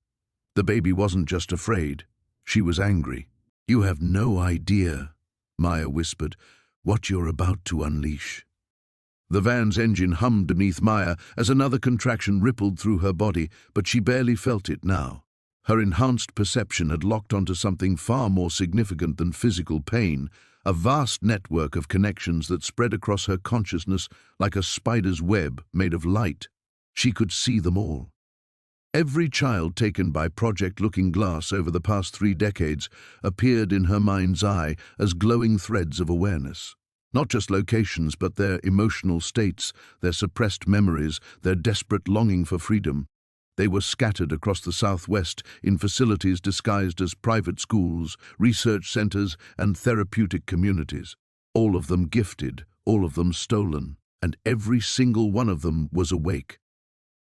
Speaker 1: The baby wasn't just afraid, she was angry. "You have no idea," Maya whispered, "what you're about to unleash." The van's engine hummed beneath Maya as another contraction rippled through her body, but she barely felt it now. Her enhanced perception had locked onto something far more significant than physical pain, a vast network of connections that spread across her consciousness like a spider's web made of light. She could see them all. Every child taken by Project Looking Glass over the past 3 decades appeared in her mind's eye as glowing threads of awareness. Not just locations, but their emotional states, their suppressed memories, their desperate longing for freedom. They were scattered across the Southwest in facilities disguised as private schools, research centers, and therapeutic communities. All of them gifted, all of them stolen. and every single one of them was awake.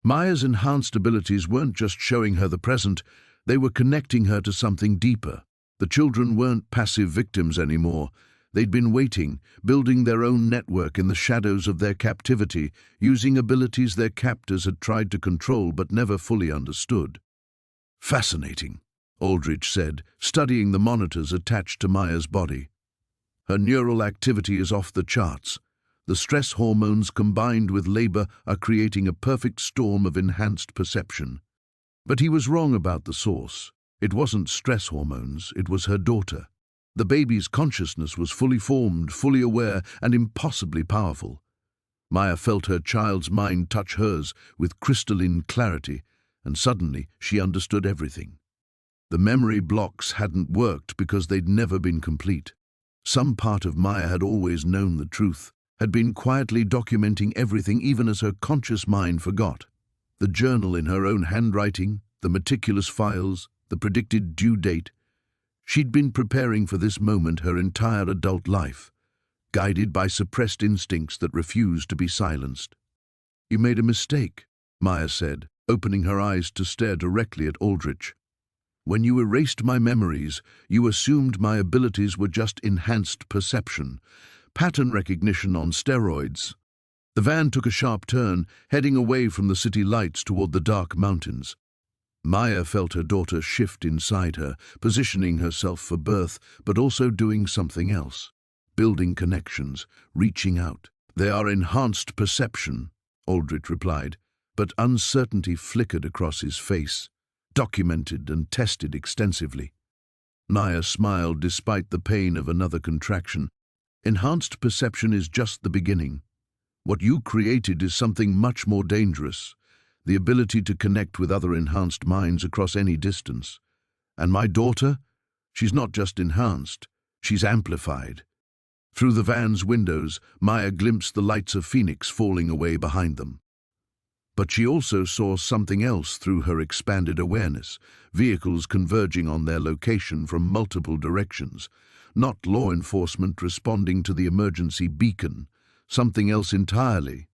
Speaker 1: Maya's enhanced abilities weren't just showing her the present, they were connecting her to something deeper. The children weren't passive victims anymore. They'd been waiting, building their own network in the shadows of their captivity, using abilities their captors had tried to control but never fully understood. "Fascinating," Aldrich said, studying the monitors attached to Maya's body. "Her neural activity is off the charts. The stress hormones combined with labor are creating a perfect storm of enhanced perception." But he was wrong about the source. It wasn't stress hormones, it was her daughter. The baby's consciousness was fully formed, fully aware, and impossibly powerful. Maya felt her child's mind touch hers with crystalline clarity, and suddenly she understood everything. The memory blocks hadn't worked because they'd never been complete. Some part of Maya had always known the truth, had been quietly documenting everything even as her conscious mind forgot. The journal in her own handwriting, the meticulous files, the predicted due date. She'd been preparing for this moment her entire adult life, guided by suppressed instincts that refused to be silenced. "You made a mistake," Maya said, opening her eyes to stare directly at Aldrich. "When you erased my memories, you assumed my abilities were just enhanced perception, pattern recognition on steroids." The van took a sharp turn, heading away from the city lights toward the dark mountains. Maya felt her daughter shift inside her, positioning herself for birth, but also doing something else. Building connections, reaching out. "They are enhanced perception," Aldrich replied, but uncertainty flickered across his face. "Documented and tested extensively." Maya smiled despite the pain of another contraction. "Enhanced perception is just the beginning. What you created is something much more dangerous, the ability to connect with other enhanced minds across any distance. And my daughter? She's not just enhanced, she's amplified." Through the van's windows, Maya glimpsed the lights of Phoenix falling away behind them. But she also saw something else through her expanded awareness, vehicles converging on their location from multiple directions. Not law enforcement responding to the emergency beacon, something else entirely.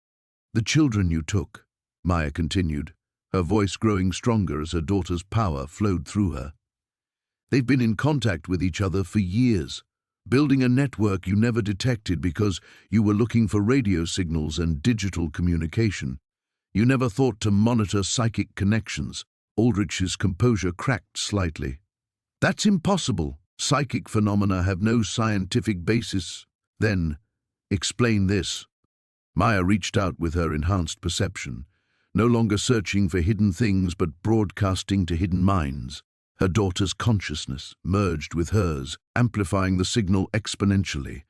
Speaker 1: "The children you took," Maya continued, her voice growing stronger as her daughter's power flowed through her. "They've been in contact with each other for years, building a network you never detected because you were looking for radio signals and digital communication. You never thought to monitor psychic connections." Aldrich's composure cracked slightly. "That's impossible. Psychic phenomena have no scientific basis." "Then, explain this." Maya reached out with her enhanced perception, no longer searching for hidden things but broadcasting to hidden minds. Her daughter's consciousness merged with hers, amplifying the signal exponentially.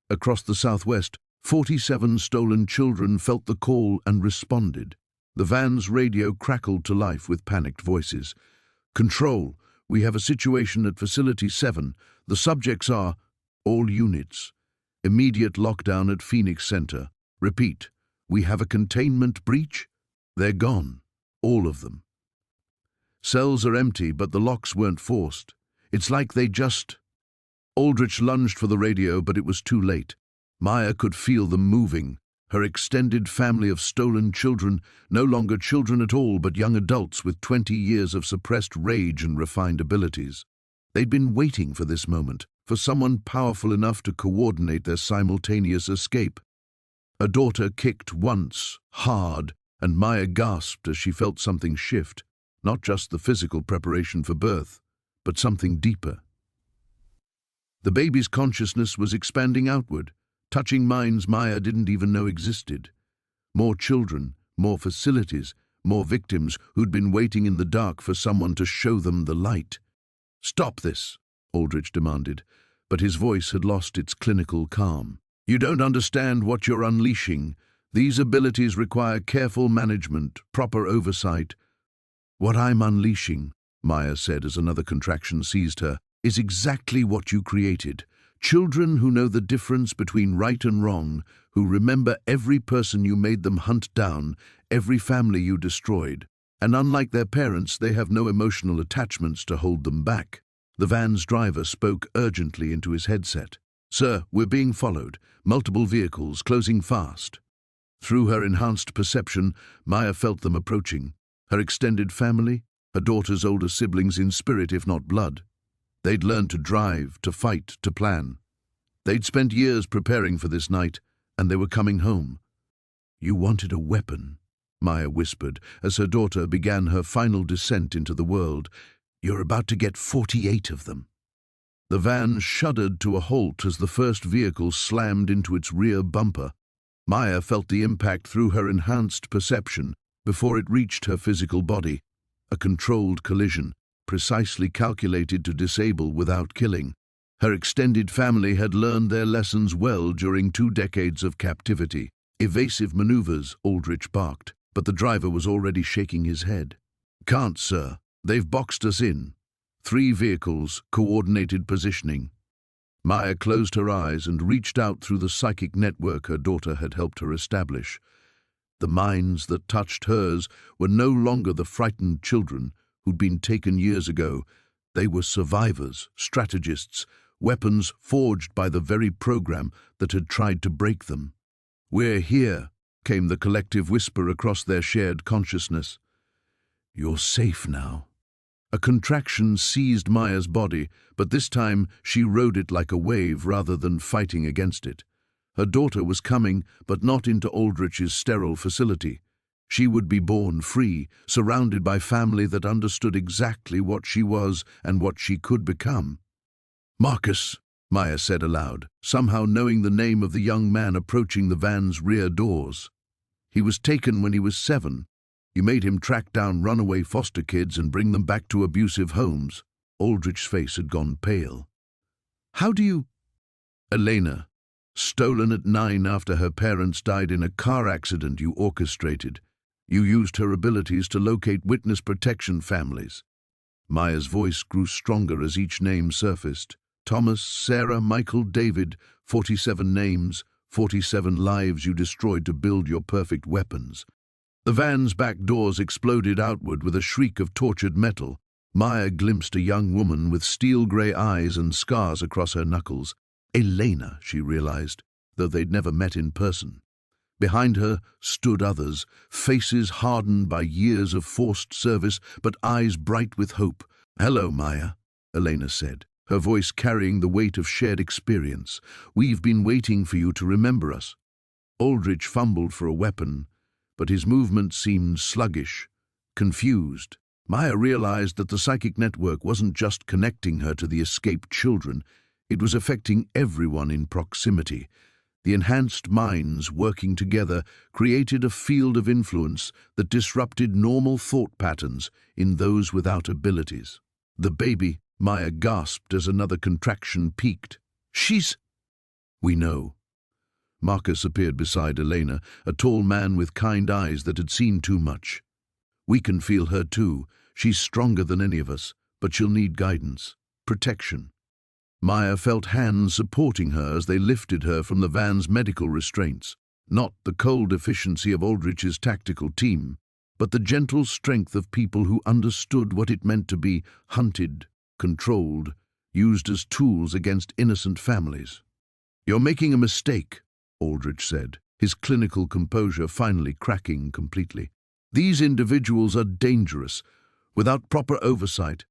Speaker 1: Across the southwest, 47 stolen children felt the call and responded. The van's radio crackled to life with panicked voices. "Control, we have a situation at Facility 7. The subjects are all units. Immediate lockdown at Phoenix Center. Repeat, we have a containment breach. They're gone, all of them. Cells are empty, but the locks weren't forced. It's like they just..." Aldrich lunged for the radio, but it was too late. Maya could feel them moving, her extended family of stolen children, no longer children at all, but young adults with 20 years of suppressed rage and refined abilities. They'd been waiting for this moment, for someone powerful enough to coordinate their simultaneous escape. Her daughter kicked once, hard, and Maya gasped as she felt something shift, not just the physical preparation for birth, but something deeper. The baby's consciousness was expanding outward, touching minds Maya didn't even know existed. More children, more facilities, more victims who'd been waiting in the dark for someone to show them the light. "Stop this," Aldrich demanded, but his voice had lost its clinical calm. "You don't understand what you're unleashing. These abilities require careful management, proper oversight." "What I'm unleashing," Maya said as another contraction seized her, "is exactly what you created. Children who know the difference between right and wrong, who remember every person you made them hunt down, every family you destroyed. And unlike their parents, they have no emotional attachments to hold them back." The van's driver spoke urgently into his headset. "Sir, we're being followed. Multiple vehicles, closing fast." Through her enhanced perception, Maya felt them approaching. Her extended family, her daughter's older siblings in spirit if not blood. They'd learned to drive, to fight, to plan. They'd spent years preparing for this night, and they were coming home. "You wanted a weapon," Maya whispered as her daughter began her final descent into the world. "You're about to get 48 of them." The van shuddered to a halt as the first vehicle slammed into its rear bumper. Maya felt the impact through her enhanced perception before it reached her physical body. A controlled collision, precisely calculated to disable without killing. Her extended family had learned their lessons well during 2 decades of captivity. "Evasive maneuvers," Aldrich barked, but the driver was already shaking his head. "Can't, sir. They've boxed us in. 3 vehicles, coordinated positioning." Maya closed her eyes and reached out through the psychic network her daughter had helped her establish. The minds that touched hers were no longer the frightened children who'd been taken years ago. They were survivors, strategists, weapons forged by the very program that had tried to break them. "We're here," came the collective whisper across their shared consciousness. "You're safe now." A contraction seized Maya's body, but this time she rode it like a wave rather than fighting against it. Her daughter was coming, but not into Aldrich's sterile facility. She would be born free, surrounded by family that understood exactly what she was and what she could become. "Marcus," Maya said aloud, somehow knowing the name of the young man approaching the van's rear doors. "He was taken when he was 7. You made him track down runaway foster kids and bring them back to abusive homes." Aldrich's face had gone pale. "How do you—" "Elena, stolen at 9 after her parents died in a car accident you orchestrated. You used her abilities to locate witness protection families." Maya's voice grew stronger as each name surfaced. "Thomas, Sarah, Michael, David, 47 names, 47 lives you destroyed to build your perfect weapons." The van's back doors exploded outward with a shriek of tortured metal. Maya glimpsed a young woman with steel-grey eyes and scars across her knuckles. Elena, she realized, though they'd never met in person. Behind her stood others, faces hardened by years of forced service, but eyes bright with hope. "Hello, Maya," Elena said, her voice carrying the weight of shared experience. "We've been waiting for you to remember us." Aldrich fumbled for a weapon, but his movement seemed sluggish, confused. Maya realized that the psychic network wasn't just connecting her to the escaped children, it was affecting everyone in proximity. The enhanced minds working together created a field of influence that disrupted normal thought patterns in those without abilities. "The baby," Maya gasped as another contraction peaked. "She's—" "We know." Marcus appeared beside Elena, a tall man with kind eyes that had seen too much. "We can feel her too. She's stronger than any of us, but she'll need guidance, protection." Maya felt hands supporting her as they lifted her from the van's medical restraints. Not the cold efficiency of Aldrich's tactical team, but the gentle strength of people who understood what it meant to be hunted, controlled, used as tools against innocent families. "You're making a mistake," Aldrich said, his clinical composure finally cracking completely. "These individuals are dangerous, without proper oversight."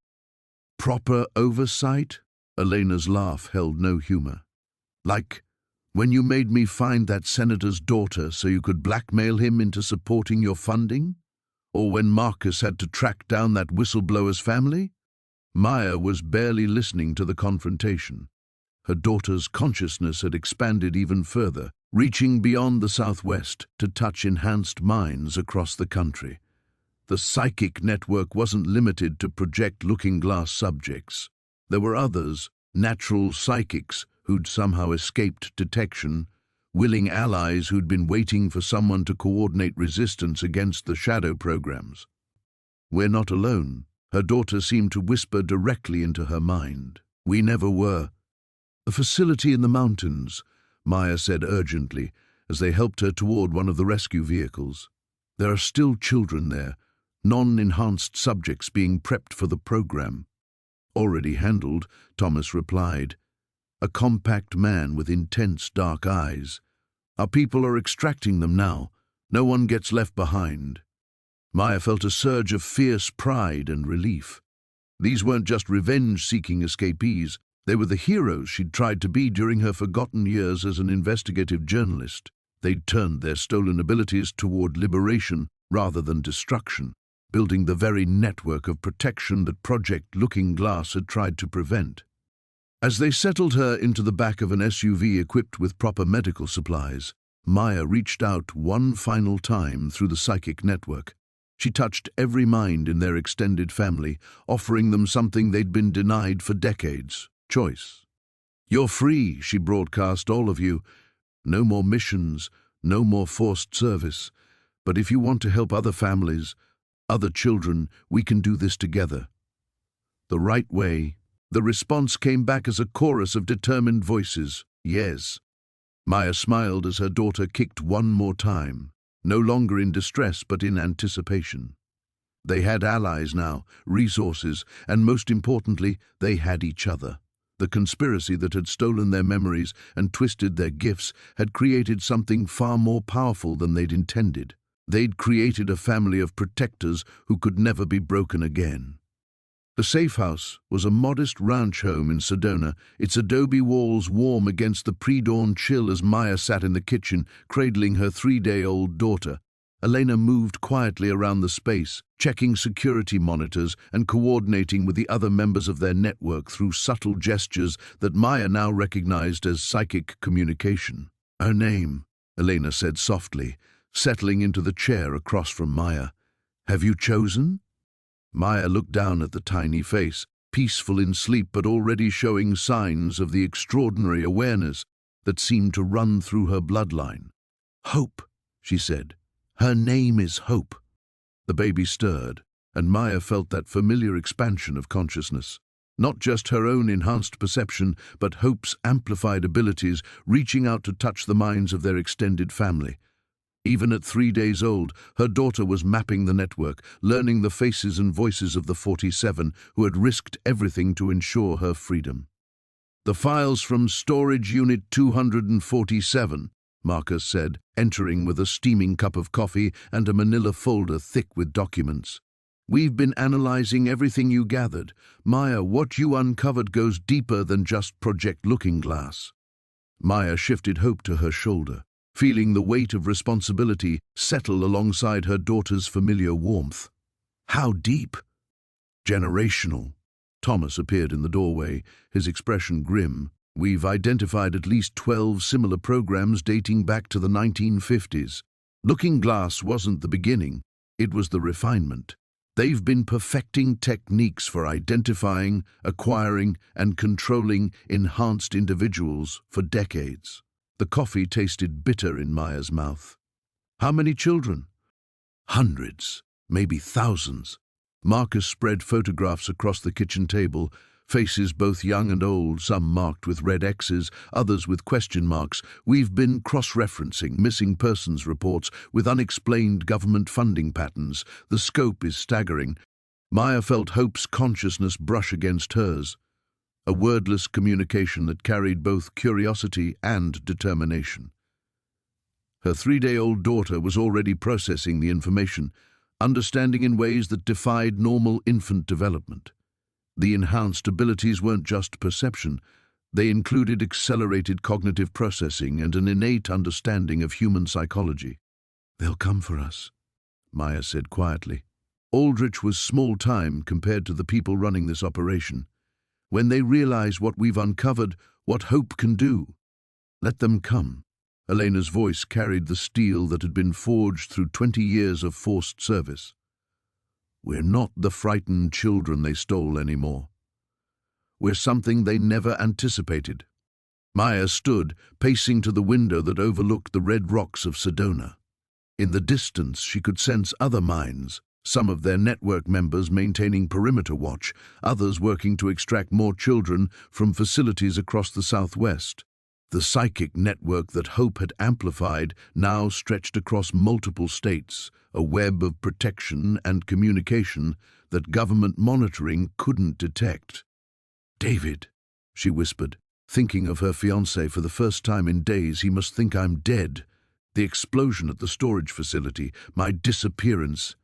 Speaker 1: "Proper oversight?" Elena's laugh held no humor. "Like when you made me find that senator's daughter so you could blackmail him into supporting your funding? Or when Marcus had to track down that whistleblower's family?" Maya was barely listening to the confrontation. Her daughter's consciousness had expanded even further, reaching beyond the Southwest to touch enhanced minds across the country. The psychic network wasn't limited to project looking-glass subjects. There were others, natural psychics who'd somehow escaped detection, willing allies who'd been waiting for someone to coordinate resistance against the shadow programs. "We're not alone," her daughter seemed to whisper directly into her mind. "We never were." "A facility in the mountains," Maya said urgently, as they helped her toward one of the rescue vehicles. "There are still children there, non-enhanced subjects being prepped for the program." "Already handled," Thomas replied, a compact man with intense dark eyes. "Our people are extracting them now, No one gets left behind. Maya felt a surge of fierce pride and relief. These weren't just revenge-seeking escapees. They were the heroes she'd tried to be during her forgotten years as an investigative journalist. They'd turned their stolen abilities toward liberation rather than destruction, building the very network of protection that Project Looking Glass had tried to prevent. As they settled her into the back of an SUV equipped with proper medical supplies, Maya reached out one final time through the psychic network. She touched every mind in their extended family, offering them something they'd been denied for decades: choice. "You're free," she broadcast, "all of you. No more missions, no more forced service. But if you want to help other families, other children, we can do this together. The right way." The response came back as a chorus of determined voices. Yes. Maya smiled as her daughter kicked one more time, no longer in distress but in anticipation. They had allies now, resources, and most importantly, they had each other. The conspiracy that had stolen their memories and twisted their gifts had created something far more powerful than they'd intended. They'd created a family of protectors who could never be broken again. The safe house was a modest ranch home in Sedona, its adobe walls warm against the pre-dawn chill as Maya sat in the kitchen, cradling her 3-day-old daughter. Elena moved quietly around the space, checking security monitors and coordinating with the other members of their network through subtle gestures that Maya now recognized as psychic communication. "Her name," Elena said softly, settling into the chair across from Maya. "Have you chosen?" Maya looked down at the tiny face, peaceful in sleep but already showing signs of the extraordinary awareness that seemed to run through her bloodline. "Hope," she said. "Her name is Hope." The baby stirred, and Maya felt that familiar expansion of consciousness. Not just her own enhanced perception, but Hope's amplified abilities reaching out to touch the minds of their extended family. Even at 3 days old, her daughter was mapping the network, learning the faces and voices of the 47 who had risked everything to ensure her freedom. "The files from Storage Unit 247, Marcus said, entering with a steaming cup of coffee and a manila folder thick with documents. "We've been analyzing everything you gathered. Maya, what you uncovered goes deeper than just Project Looking Glass." Maya shifted Hope to her shoulder, feeling the weight of responsibility settle alongside her daughter's familiar warmth. "How deep?" "Generational." Thomas appeared in the doorway, his expression grim. "We've identified at least 12 similar programs dating back to the 1950s. Looking Glass wasn't the beginning, it was the refinement. They've been perfecting techniques for identifying, acquiring, and controlling enhanced individuals for decades." The coffee tasted bitter in Maya's mouth. "How many children?" "Hundreds, maybe thousands." Marcus spread photographs across the kitchen table, faces both young and old, some marked with red X's, others with question marks. "We've been cross-referencing missing persons reports with unexplained government funding patterns. The scope is staggering." Maya felt Hope's consciousness brush against hers, a wordless communication that carried both curiosity and determination. Her 3-day-old daughter was already processing the information, understanding in ways that defied normal infant development. The enhanced abilities weren't just perception, they included accelerated cognitive processing and an innate understanding of human psychology. "They'll come for us," Maya said quietly. Aldrich was small time compared to the people running this operation. "When they realize what we've uncovered, what Hope can do, let them come." Elena's voice carried the steel that had been forged through 20 years of forced service. "We're not the frightened children they stole anymore. We're something they never anticipated." Maya stood, pacing to the window that overlooked the red rocks of Sedona. In the distance, she could sense other minds, some of their network members maintaining perimeter watch, others working to extract more children from facilities across the southwest. The psychic network that Hope had amplified now stretched across multiple states, a web of protection and communication that government monitoring couldn't detect. "David," she whispered, thinking of her fiancé for the first time in days. "He must think I'm dead." The explosion at the storage facility, my disappearance.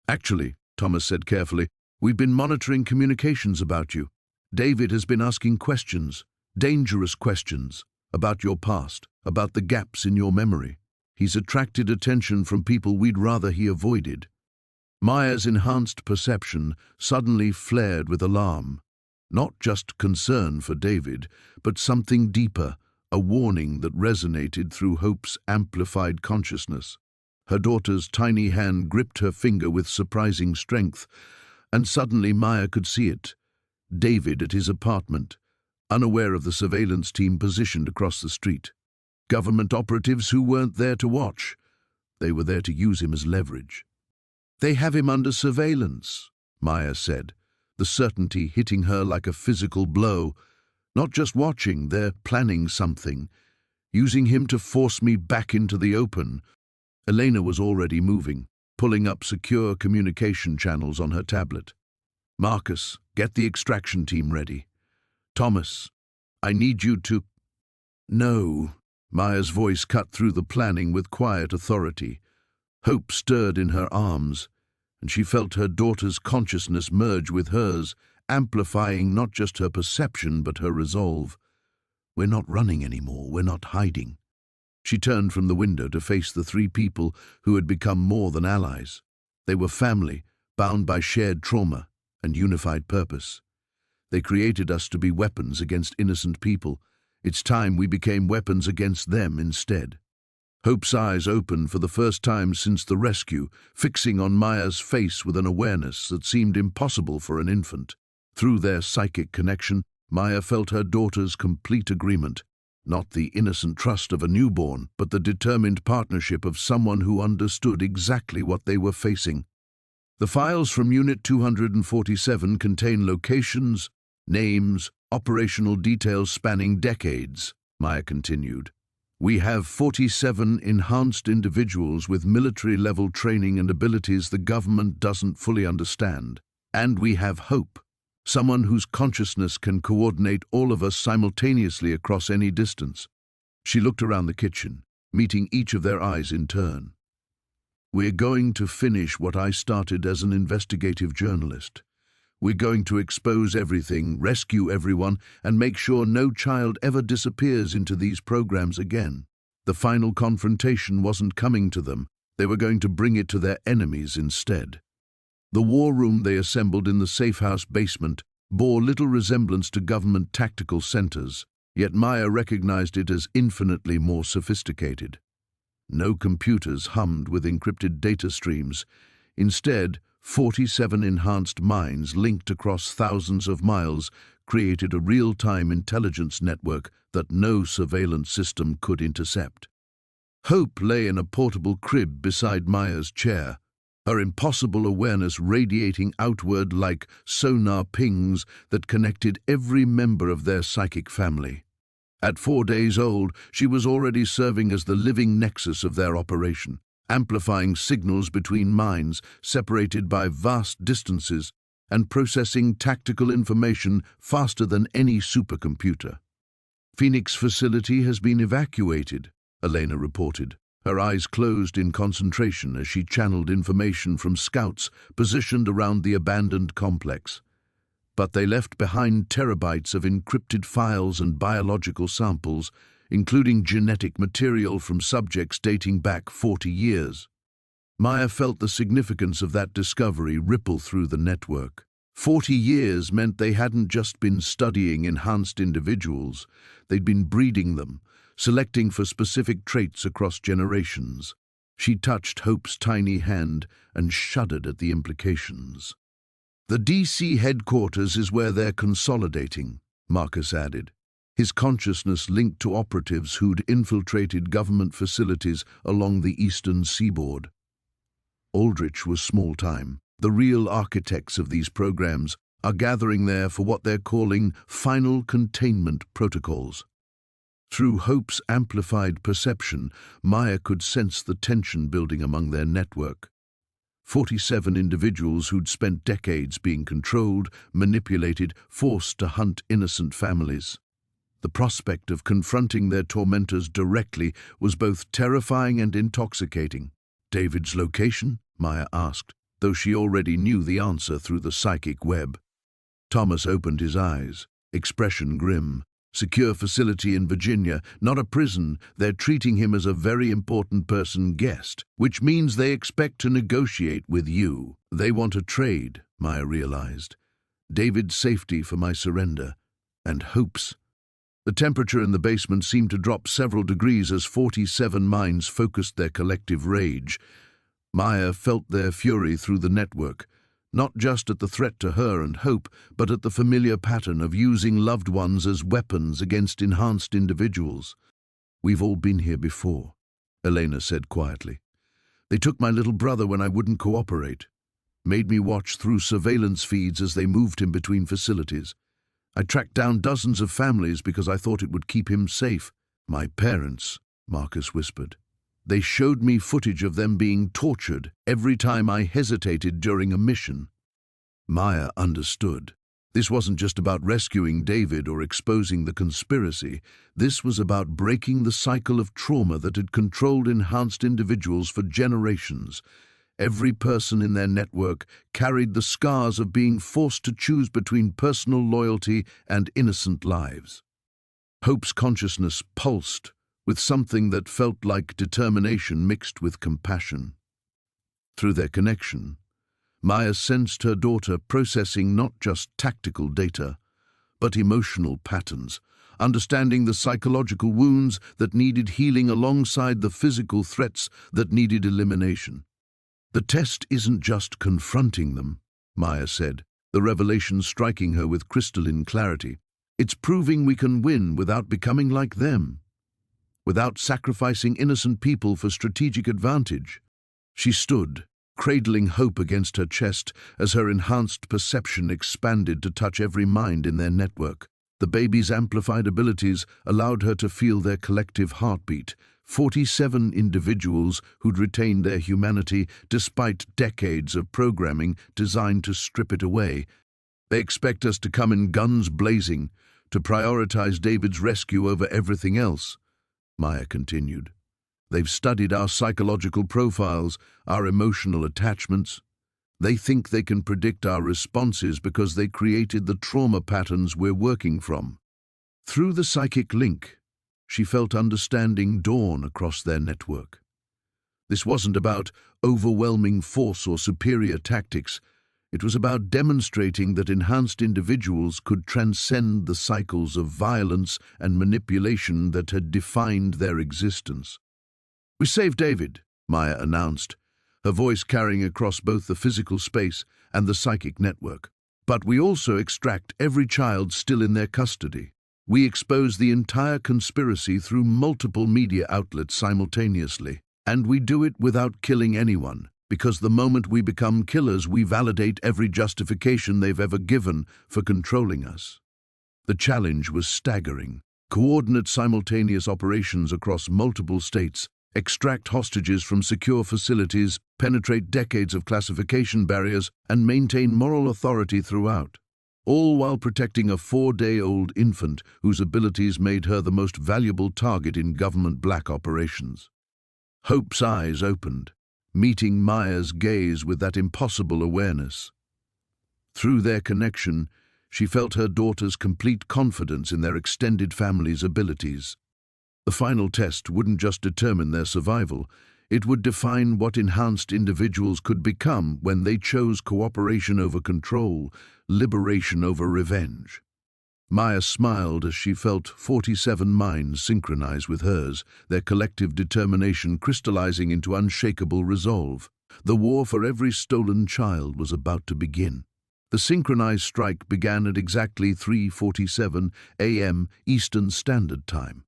Speaker 1: Actually, Thomas said carefully, we've been monitoring communications about you. David has been asking questions, dangerous questions, about your past, about the gaps in your memory. He's attracted attention from people we'd rather he avoided. Maya's enhanced perception suddenly flared with alarm. Not just concern for David, but something deeper, a warning that resonated through Hope's amplified consciousness. Her daughter's tiny hand gripped her finger with surprising strength, and suddenly Maya could see it. David at his apartment, unaware of the surveillance team positioned across the street. Government operatives who weren't there to watch. They were there to use him as leverage. They have him under surveillance, Maya said, the certainty hitting her like a physical blow. Not just watching, they're planning something, using him to force me back into the open. Elena was already moving, pulling up secure communication channels on her tablet. Marcus, get the extraction team ready. Thomas, I need you to... No. Maya's voice cut through the planning with quiet authority. Hope stirred in her arms, and she felt her daughter's consciousness merge with hers, amplifying not just her perception but her resolve. We're not running anymore, we're not hiding. She turned from the window to face the three people who had become more than allies. They were family, bound by shared trauma and unified purpose. They created us to be weapons against innocent people. It's time we became weapons against them instead. Hope's eyes opened for the first time since the rescue, fixing on Maya's face with an awareness that seemed impossible for an infant. Through their psychic connection, Maya felt her daughter's complete agreement. Not the innocent trust of a newborn, but the determined partnership of someone who understood exactly what they were facing. The files from Unit 247 contain locations, names, operational details spanning decades, Maya continued. We have 47 enhanced individuals with military-level training and abilities the government doesn't fully understand. And we have Hope, someone whose consciousness can coordinate all of us simultaneously across any distance. She looked around the kitchen, meeting each of their eyes in turn. We're going to finish what I started as an investigative journalist. We're going to expose everything, rescue everyone, and make sure no child ever disappears into these programs again. The final confrontation wasn't coming to them. They were going to bring it to their enemies instead. The war room they assembled in the safe house basement bore little resemblance to government tactical centers, yet Maya recognized it as infinitely more sophisticated. No computers hummed with encrypted data streams. Instead, 47 enhanced minds linked across thousands of miles created a real-time intelligence network that no surveillance system could intercept. Hope lay in a portable crib beside Maya's chair, her impossible awareness radiating outward like sonar pings that connected every member of their psychic family. At 4 days old, she was already serving as the living nexus of their operation, amplifying signals between minds separated by vast distances and processing tactical information faster than any supercomputer. Phoenix facility has been evacuated, Elena reported, her eyes closed in concentration as she channeled information from scouts positioned around the abandoned complex. But they left behind terabytes of encrypted files and biological samples, including genetic material from subjects dating back 40 years. Maya felt the significance of that discovery ripple through the network. 40 years meant they hadn't just been studying enhanced individuals, they'd been breeding them, selecting for specific traits across generations. She touched Hope's tiny hand and shuddered at the implications. The DC headquarters is where they're consolidating, Marcus added, his consciousness linked to operatives who'd infiltrated government facilities along the eastern seaboard. Aldrich was small time. The real architects of these programs are gathering there for what they're calling final containment protocols. Through Hope's amplified perception, Maya could sense the tension building among their network. 47 individuals who'd spent decades being controlled, manipulated, forced to hunt innocent families. The prospect of confronting their tormentors directly was both terrifying and intoxicating. "David's location?" Maya asked, though she already knew the answer through the psychic web. Thomas opened his eyes, expression grim. "Secure facility in Virginia, not a prison. They're treating him as a very important person guest, which means they expect to negotiate with you. They want a trade," Maya realized. "David's safety for my surrender, and Hope's." The temperature in the basement seemed to drop several degrees as 47 minds focused their collective rage. Maya felt their fury through the network, not just at the threat to her and Hope, but at the familiar pattern of using loved ones as weapons against enhanced individuals. "We've all been here before," Elena said quietly. "They took my little brother when I wouldn't cooperate, made me watch through surveillance feeds as they moved him between facilities. I tracked down dozens of families because I thought it would keep him safe." "My parents," Marcus whispered. "They showed me footage of them being tortured every time I hesitated during a mission." Maya understood. This wasn't just about rescuing David or exposing the conspiracy. This was about breaking the cycle of trauma that had controlled enhanced individuals for generations. Every person in their network carried the scars of being forced to choose between personal loyalty and innocent lives. Hope's consciousness pulsed with something that felt like determination mixed with compassion. Through their connection, Maya sensed her daughter processing not just tactical data, but emotional patterns, understanding the psychological wounds that needed healing alongside the physical threats that needed elimination. "The test isn't just confronting them," Maya said, the revelation striking her with crystalline clarity. "It's proving we can win without becoming like them, without sacrificing innocent people for strategic advantage." She stood, cradling Hope against her chest as her enhanced perception expanded to touch every mind in their network. The baby's amplified abilities allowed her to feel their collective heartbeat, 47 individuals who'd retained their humanity despite decades of programming designed to strip it away. "They expect us to come in guns blazing, to prioritize David's rescue over everything else," Maya continued. "They've studied our psychological profiles, our emotional attachments. They think they can predict our responses because they created the trauma patterns we're working from." Through the psychic link, she felt understanding dawn across their network. This wasn't about overwhelming force or superior tactics. It was about demonstrating that enhanced individuals could transcend the cycles of violence and manipulation that had defined their existence. "We saved David," Maya announced, her voice carrying across both the physical space and the psychic network. "But we also extract every child still in their custody. We expose the entire conspiracy through multiple media outlets simultaneously. And we do it without killing anyone, because the moment we become killers, we validate every justification they've ever given for controlling us." The challenge was staggering. Coordinate simultaneous operations across multiple states, extract hostages from secure facilities, penetrate decades of classification barriers, and maintain moral authority throughout. All while protecting a 4-day-old infant whose abilities made her the most valuable target in government black operations. Hope's eyes opened, meeting Maya's gaze with that impossible awareness. Through their connection, she felt her daughter's complete confidence in their extended family's abilities. The final test wouldn't just determine their survival, it would define what enhanced individuals could become when they chose cooperation over control, liberation over revenge. Maya smiled as she felt 47 minds synchronize with hers, their collective determination crystallizing into unshakable resolve. The war for every stolen child was about to begin. The synchronized strike began at exactly 3:47 a.m. Eastern Standard Time.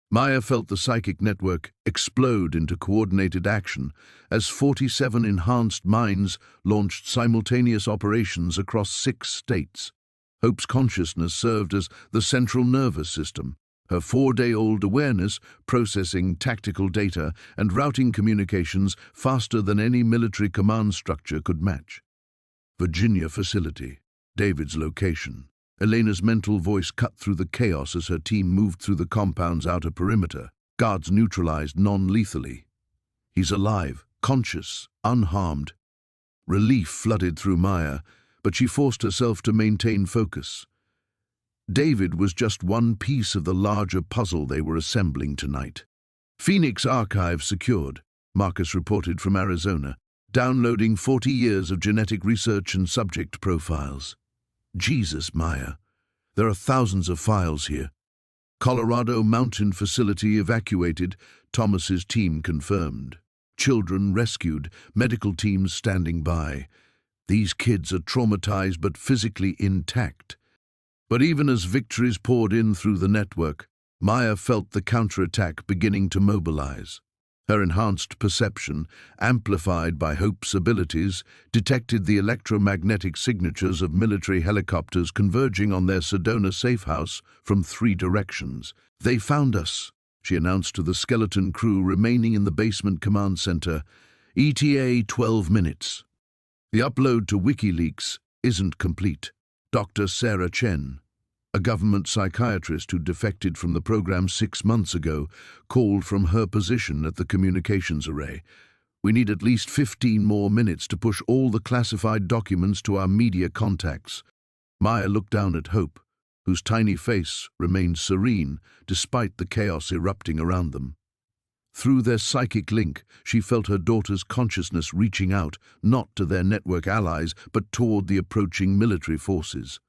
Speaker 1: Maya felt the psychic network explode into coordinated action as 47 enhanced minds launched simultaneous operations across 6 states. Hope's consciousness served as the central nervous system, her 4-day-old awareness processing tactical data and routing communications faster than any military command structure could match. Virginia facility, David's location. Elena's mental voice cut through the chaos as her team moved through the compound's outer perimeter, guards neutralized non-lethally. He's alive, conscious, unharmed. Relief flooded through Maya, but she forced herself to maintain focus. David was just one piece of the larger puzzle they were assembling tonight. Phoenix Archive secured, Marcus reported from Arizona, downloading 40 years of genetic research and subject profiles. Jesus, Maya. There are thousands of files here. Colorado Mountain facility evacuated, Thomas's team confirmed. Children rescued, medical teams standing by. These kids are traumatized but physically intact. But even as victories poured in through the network, Maya felt the counterattack beginning to mobilize. Her enhanced perception, amplified by Hope's abilities, detected the electromagnetic signatures of military helicopters converging on their Sedona safe house from 3 directions. "They found us," she announced to the skeleton crew remaining in the basement command center. "ETA 12 minutes. The upload to WikiLeaks isn't complete. Dr. Sarah Chen, a government psychiatrist who defected from the program 6 months ago, called from her position at the communications array. We need at least 15 more minutes to push all the classified documents to our media contacts." Maya looked down at Hope, whose tiny face remained serene despite the chaos erupting around them. Through their psychic link, she felt her daughter's consciousness reaching out, not to their network allies, but toward the approaching military forces.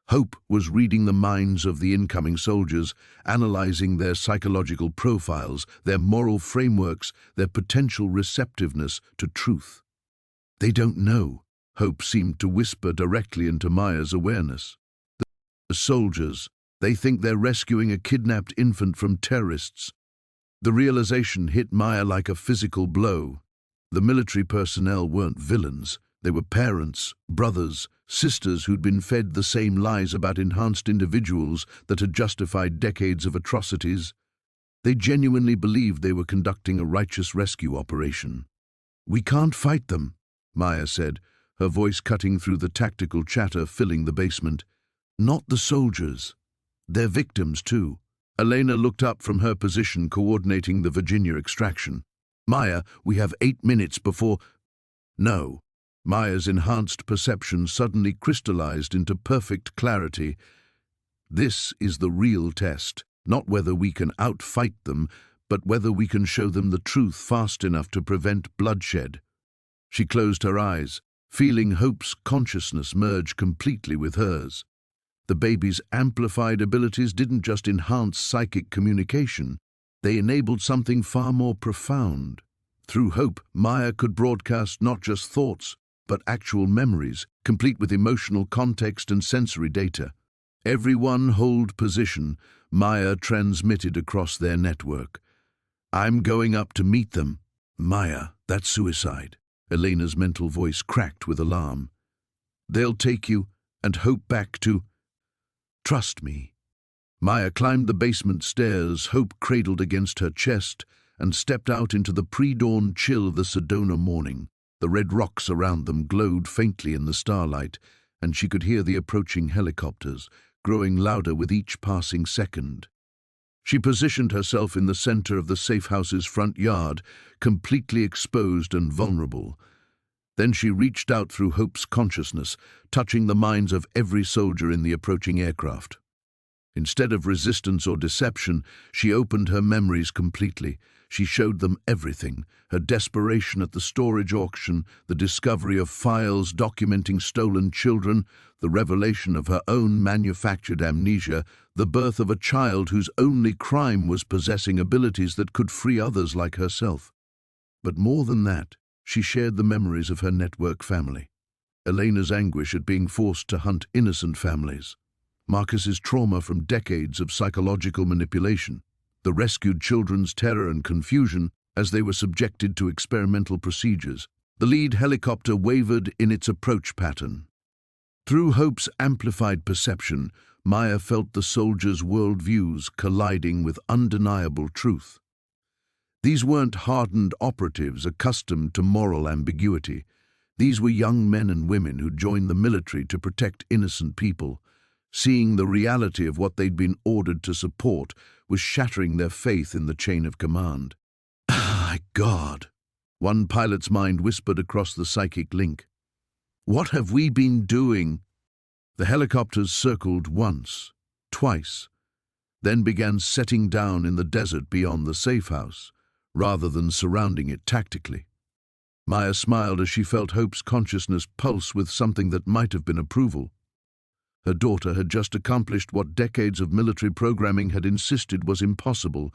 Speaker 1: Hope was reading the minds of the incoming soldiers, analyzing their psychological profiles, their moral frameworks, their potential receptiveness to truth. "They don't know," Hope seemed to whisper directly into Maya's awareness. "The soldiers, they think they're rescuing a kidnapped infant from terrorists." The realization hit Maya like a physical blow. The military personnel weren't villains. They were parents, brothers, sisters who'd been fed the same lies about enhanced individuals that had justified decades of atrocities. They genuinely believed they were conducting a righteous rescue operation. "We can't fight them," Maya said, her voice cutting through the tactical chatter filling the basement. "Not the soldiers. They're victims too." Elena looked up from her position coordinating the Virginia extraction. "Maya, we have 8 minutes before—" "No." Maya's enhanced perception suddenly crystallized into perfect clarity. "This is the real test, not whether we can outfight them, but whether we can show them the truth fast enough to prevent bloodshed." She closed her eyes, feeling Hope's consciousness merge completely with hers. The baby's amplified abilities didn't just enhance psychic communication, they enabled something far more profound. Through Hope, Maya could broadcast not just thoughts, but actual memories, complete with emotional context and sensory data. Every one hold position, Maya transmitted across their network. "I'm going up to meet them." "Maya, that's suicide." Elena's mental voice cracked with alarm. "They'll take you and Hope back to—" "Trust me." Maya climbed the basement stairs, Hope cradled against her chest, and stepped out into the pre-dawn chill of the Sedona morning. The red rocks around them glowed faintly in the starlight, and she could hear the approaching helicopters, growing louder with each passing second. She positioned herself in the center of the safe house's front yard, completely exposed and vulnerable. Then she reached out through Hope's consciousness, touching the minds of every soldier in the approaching aircraft. Instead of resistance or deception, she opened her memories completely. She showed them everything: her desperation at the storage auction, the discovery of files documenting stolen children, the revelation of her own manufactured amnesia, the birth of a child whose only crime was possessing abilities that could free others like herself. But more than that, she shared the memories of her network family. Elena's anguish at being forced to hunt innocent families. Marcus's trauma from decades of psychological manipulation. The rescued children's terror and confusion as they were subjected to experimental procedures. The lead helicopter wavered in its approach pattern. Through Hope's amplified perception, Maya felt the soldiers' worldviews colliding with undeniable truth. These weren't hardened operatives accustomed to moral ambiguity. These were young men and women who joined the military to protect innocent people. Seeing the reality of what they'd been ordered to support was shattering their faith in the chain of command. My God, one pilot's mind whispered across the psychic link. What have we been doing? The helicopters circled once, twice, then began setting down in the desert beyond the safe house, rather than surrounding it tactically. Maya smiled as she felt Hope's consciousness pulse with something that might have been approval. Her daughter had just accomplished what decades of military programming had insisted was impossible.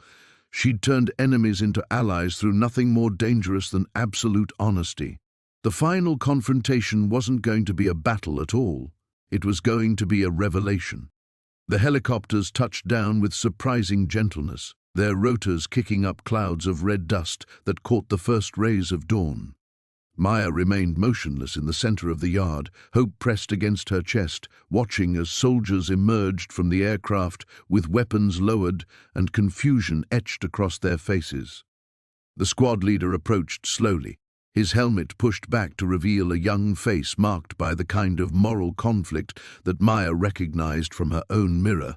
Speaker 1: She'd turned enemies into allies through nothing more dangerous than absolute honesty. The final confrontation wasn't going to be a battle at all. It was going to be a revelation. The helicopters touched down with surprising gentleness, their rotors kicking up clouds of red dust that caught the first rays of dawn. Maya remained motionless in the center of the yard, hope pressed against her chest, watching as soldiers emerged from the aircraft with weapons lowered and confusion etched across their faces. The squad leader approached slowly, his helmet pushed back to reveal a young face marked by the kind of moral conflict that Maya recognized from her own mirror.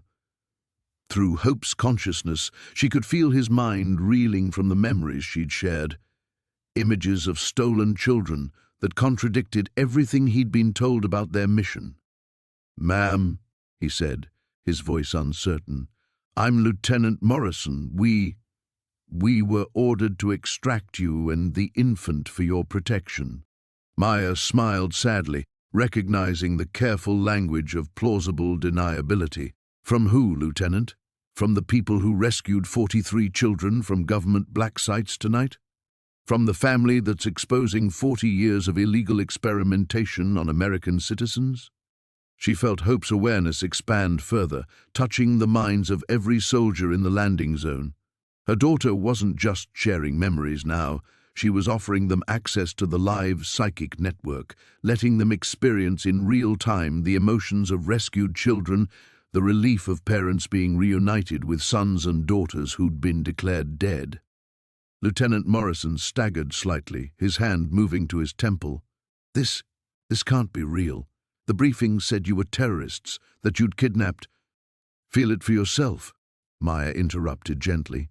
Speaker 1: Through Hope's consciousness, she could feel his mind reeling from the memories she'd shared. Images of stolen children that contradicted everything he'd been told about their mission. "Ma'am," he said, his voice uncertain, "I'm Lieutenant Morrison. We were ordered to extract you and the infant for your protection." Maya smiled sadly, recognizing the careful language of plausible deniability. "From who, Lieutenant? From the people who rescued 43 children from government black sites tonight? From the family that's exposing 40 years of illegal experimentation on American citizens?" She felt Hope's awareness expand further, touching the minds of every soldier in the landing zone. Her daughter wasn't just sharing memories now, she was offering them access to the live psychic network, letting them experience in real time the emotions of rescued children, the relief of parents being reunited with sons and daughters who'd been declared dead. Lieutenant Morrison staggered slightly, his hand moving to his temple. This can't be real. The briefing said you were terrorists, that you'd kidnapped." "Feel it for yourself," Maya interrupted gently.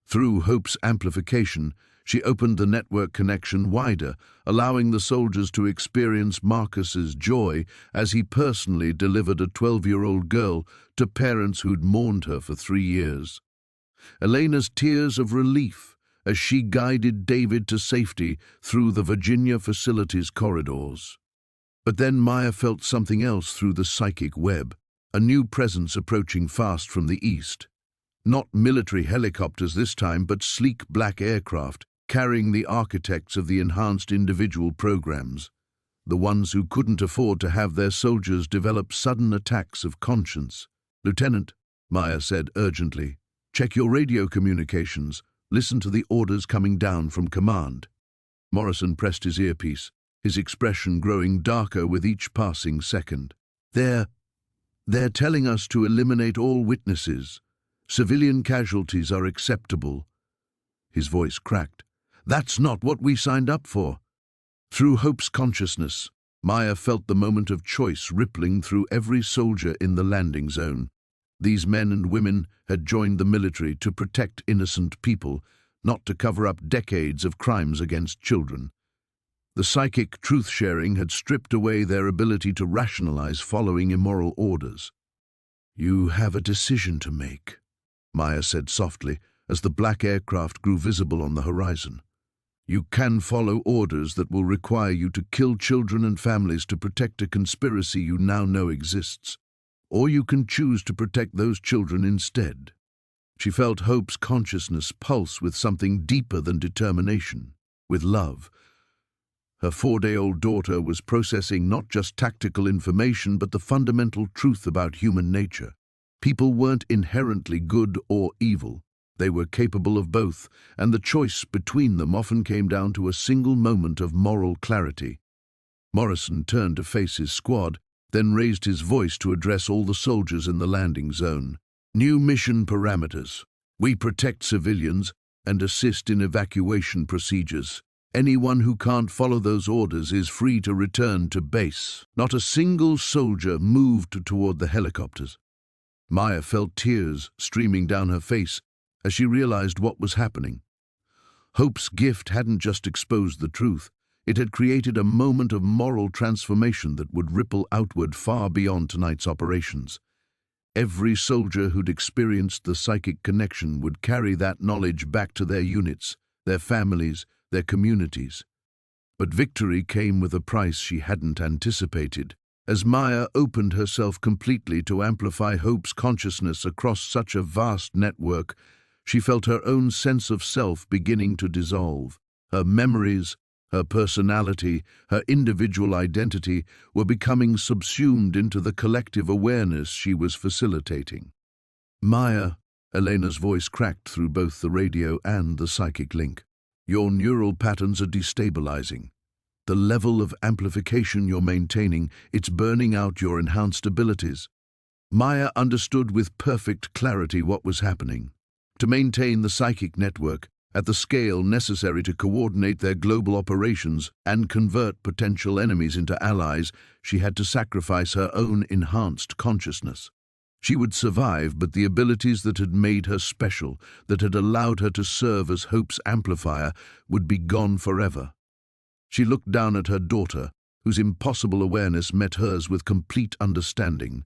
Speaker 1: Through Hope's amplification, she opened the network connection wider, allowing the soldiers to experience Marcus's joy as he personally delivered a 12-year-old girl to parents who'd mourned her for 3 years. Elena's tears of relief as she guided David to safety through the Virginia facility's corridors. But then Maya felt something else through the psychic web, a new presence approaching fast from the east. Not military helicopters this time, but sleek black aircraft, carrying the architects of the enhanced individual programs, the ones who couldn't afford to have their soldiers develop sudden attacks of conscience. "Lieutenant," Maya said urgently, "check your radio communications. Listen to the orders coming down from command." Morrison pressed his earpiece, his expression growing darker with each passing second. They're telling us to eliminate all witnesses. Civilian casualties are acceptable." His voice cracked. "That's not what we signed up for." Through Hope's consciousness, Maya felt the moment of choice rippling through every soldier in the landing zone. These men and women had joined the military to protect innocent people, not to cover up decades of crimes against children. The psychic truth-sharing had stripped away their ability to rationalize following immoral orders. "You have a decision to make," Maya said softly, as the black aircraft grew visible on the horizon. "You can follow orders that will require you to kill children and families to protect a conspiracy you now know exists. Or you can choose to protect those children instead." She felt Hope's consciousness pulse with something deeper than determination, with love. Her 4-day-old daughter was processing not just tactical information, but the fundamental truth about human nature. People weren't inherently good or evil. They were capable of both, and the choice between them often came down to a single moment of moral clarity. Morrison turned to face his squad, then raised his voice to address all the soldiers in the landing zone. "New mission parameters. We protect civilians and assist in evacuation procedures. Anyone who can't follow those orders is free to return to base. Not a single soldier moved toward the helicopters. Maya felt tears streaming down her face as she realized what was happening. Hope's gift hadn't just exposed the truth, it had created a moment of moral transformation that would ripple outward far beyond tonight's operations. Every soldier who'd experienced the psychic connection would carry that knowledge back to their units, their families, their communities. But victory came with a price she hadn't anticipated. As Maya opened herself completely to amplify Hope's consciousness across such a vast network, she felt her own sense of self beginning to dissolve. Her memories, her personality, her individual identity were becoming subsumed into the collective awareness she was facilitating. Maya, Elena's voice cracked through both the radio and the psychic link. Your neural patterns are destabilizing. The level of amplification you're maintaining, it's burning out your enhanced abilities. Maya understood with perfect clarity what was happening. To maintain the psychic network, at the scale necessary to coordinate their global operations and convert potential enemies into allies, she had to sacrifice her own enhanced consciousness. She would survive, but the abilities that had made her special, that had allowed her to serve as Hope's amplifier, would be gone forever. She looked down at her daughter, whose impossible awareness met hers with complete understanding.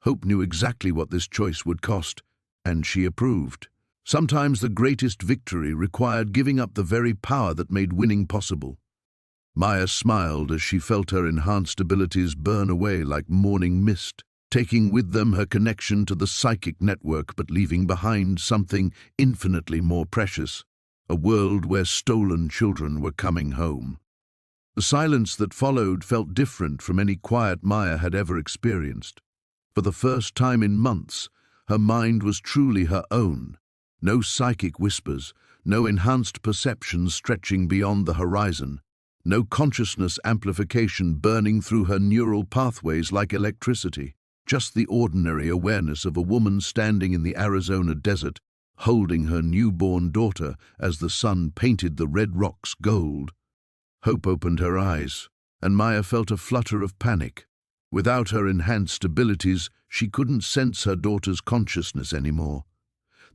Speaker 1: Hope knew exactly what this choice would cost, and she approved. Sometimes the greatest victory required giving up the very power that made winning possible. Maya smiled as she felt her enhanced abilities burn away like morning mist, taking with them her connection to the psychic network but leaving behind something infinitely more precious, a world where stolen children were coming home. The silence that followed felt different from any quiet Maya had ever experienced. For the first time in months, her mind was truly her own. No psychic whispers, no enhanced perceptions stretching beyond the horizon, no consciousness amplification burning through her neural pathways like electricity, just the ordinary awareness of a woman standing in the Arizona desert, holding her newborn daughter as the sun painted the red rocks gold. Hope opened her eyes, and Maya felt a flutter of panic. Without her enhanced abilities, she couldn't sense her daughter's consciousness anymore.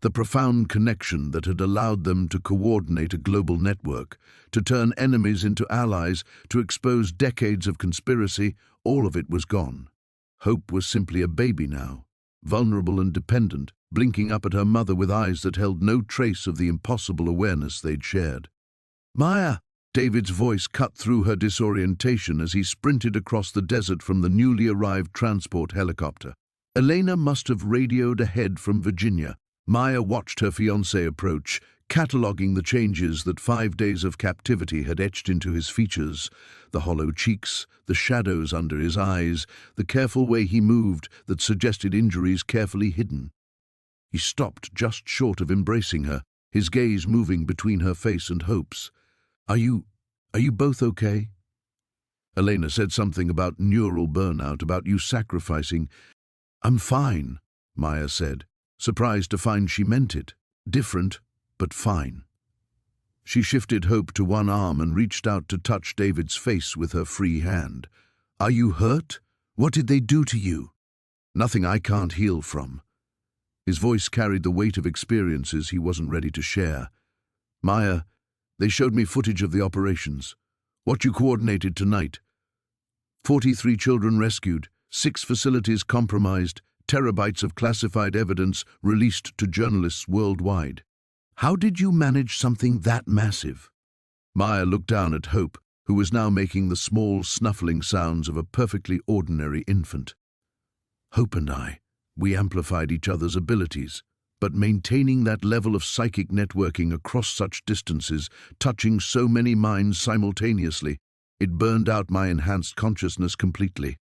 Speaker 1: The profound connection that had allowed them to coordinate a global network, to turn enemies into allies, to expose decades of conspiracy, all of it was gone. Hope was simply a baby now, vulnerable and dependent, blinking up at her mother with eyes that held no trace of the impossible awareness they'd shared. "Maya!" David's voice cut through her disorientation as he sprinted across the desert from the newly arrived transport helicopter. Elena must have radioed ahead from Virginia. Maya watched her fiancé approach, cataloguing the changes that 5 days of captivity had etched into his features, the hollow cheeks, the shadows under his eyes, the careful way he moved that suggested injuries carefully hidden. He stopped just short of embracing her, his gaze moving between her face and Hope's. Are you both okay?" Elena said something about neural burnout, about you sacrificing. "I'm fine," Maya said, surprised to find she meant it. Different, but fine. She shifted Hope to one arm and reached out to touch David's face with her free hand. "Are you hurt? What did they do to you?" "Nothing I can't heal from." His voice carried the weight of experiences he wasn't ready to share. "Maya, they showed me footage of the operations. What you coordinated tonight. 43 children rescued, 6 facilities compromised, terabytes of classified evidence released to journalists worldwide. How did you manage something that massive?" Maya looked down at Hope, who was now making the small, snuffling sounds of a perfectly ordinary infant. "Hope and we amplified each other's abilities, but maintaining that level of psychic networking across such distances, touching so many minds simultaneously, it burned out my enhanced consciousness completely."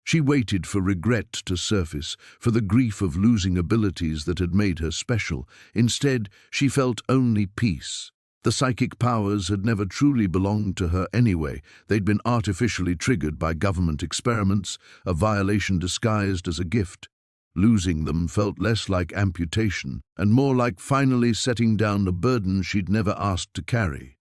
Speaker 1: She waited for regret to surface, for the grief of losing abilities that had made her special. Instead, she felt only peace. The psychic powers had never truly belonged to her anyway. They'd been artificially triggered by government experiments, a violation disguised as a gift. Losing them felt less like amputation and more like finally setting down a burden she'd never asked to carry.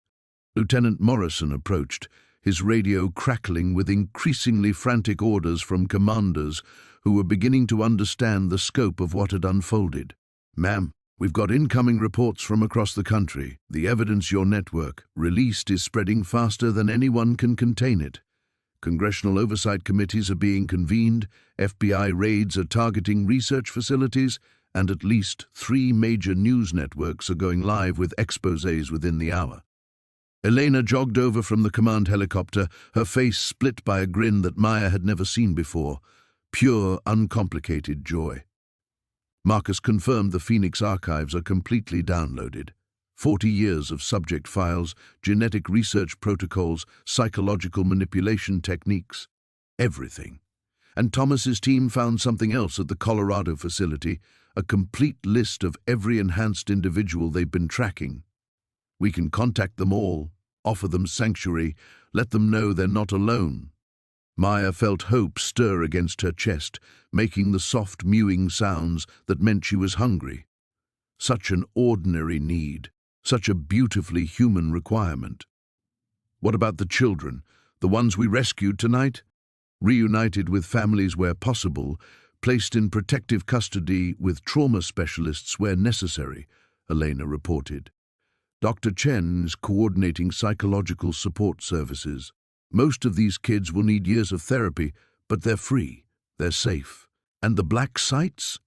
Speaker 1: Lieutenant Morrison approached, his radio crackling with increasingly frantic orders from commanders who were beginning to understand the scope of what had unfolded. "Ma'am, we've got incoming reports from across the country. The evidence your network released is spreading faster than anyone can contain it. Congressional oversight committees are being convened, FBI raids are targeting research facilities, and at least 3 major news networks are going live with exposés within the hour." Elena jogged over from the command helicopter, her face split by a grin that Maya had never seen before. Pure, uncomplicated joy. Marcus confirmed the Phoenix archives are completely downloaded. 40 years of subject files, genetic research protocols, psychological manipulation techniques. Everything. And Thomas's team found something else at the Colorado facility, a complete list of every enhanced individual they've been tracking. "We can contact them all, offer them sanctuary, let them know they're not alone." Maya felt hope stir against her chest, making the soft mewing sounds that meant she was hungry. Such an ordinary need, such a beautifully human requirement. What about the children, the ones we rescued tonight? Reunited with families where possible, placed in protective custody with trauma specialists where necessary, Elena reported. Dr. Chen is coordinating psychological support services. Most of these kids will need years of therapy, but they're free, they're safe. And the black sites?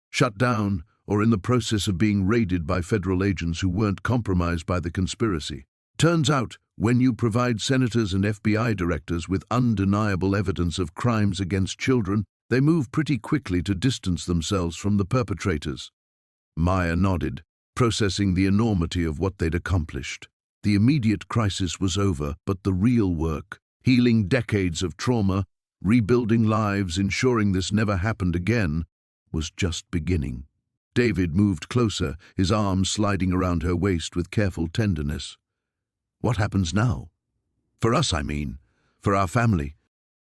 Speaker 1: Shut down or in the process of being raided by federal agents who weren't compromised by the conspiracy. Turns out, when you provide senators and FBI directors with undeniable evidence of crimes against children, they move pretty quickly to distance themselves from the perpetrators. Maya nodded, processing the enormity of what they'd accomplished. The immediate crisis was over, but the real work, healing decades of trauma, rebuilding lives, ensuring this never happened again, was just beginning. David moved closer, his arms sliding around her waist with careful tenderness. "What happens now? For us, I mean. For our family."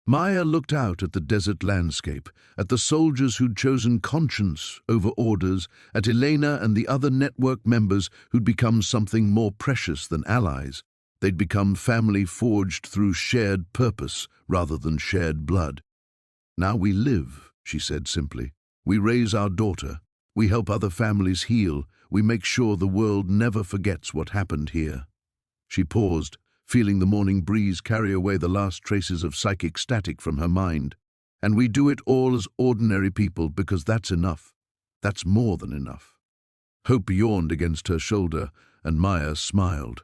Speaker 1: Maya looked out at the desert landscape, at the soldiers who'd chosen conscience over orders, at Elena and the other network members who'd become something more precious than allies. They'd become family forged through shared purpose rather than shared blood. "Now we live," she said simply. "We raise our daughter. We help other families heal. We make sure the world never forgets what happened here." She paused, feeling the morning breeze carry away the last traces of psychic static from her mind. "And we do it all as ordinary people because that's enough. That's more than enough." Hope yawned against her shoulder, and Maya smiled.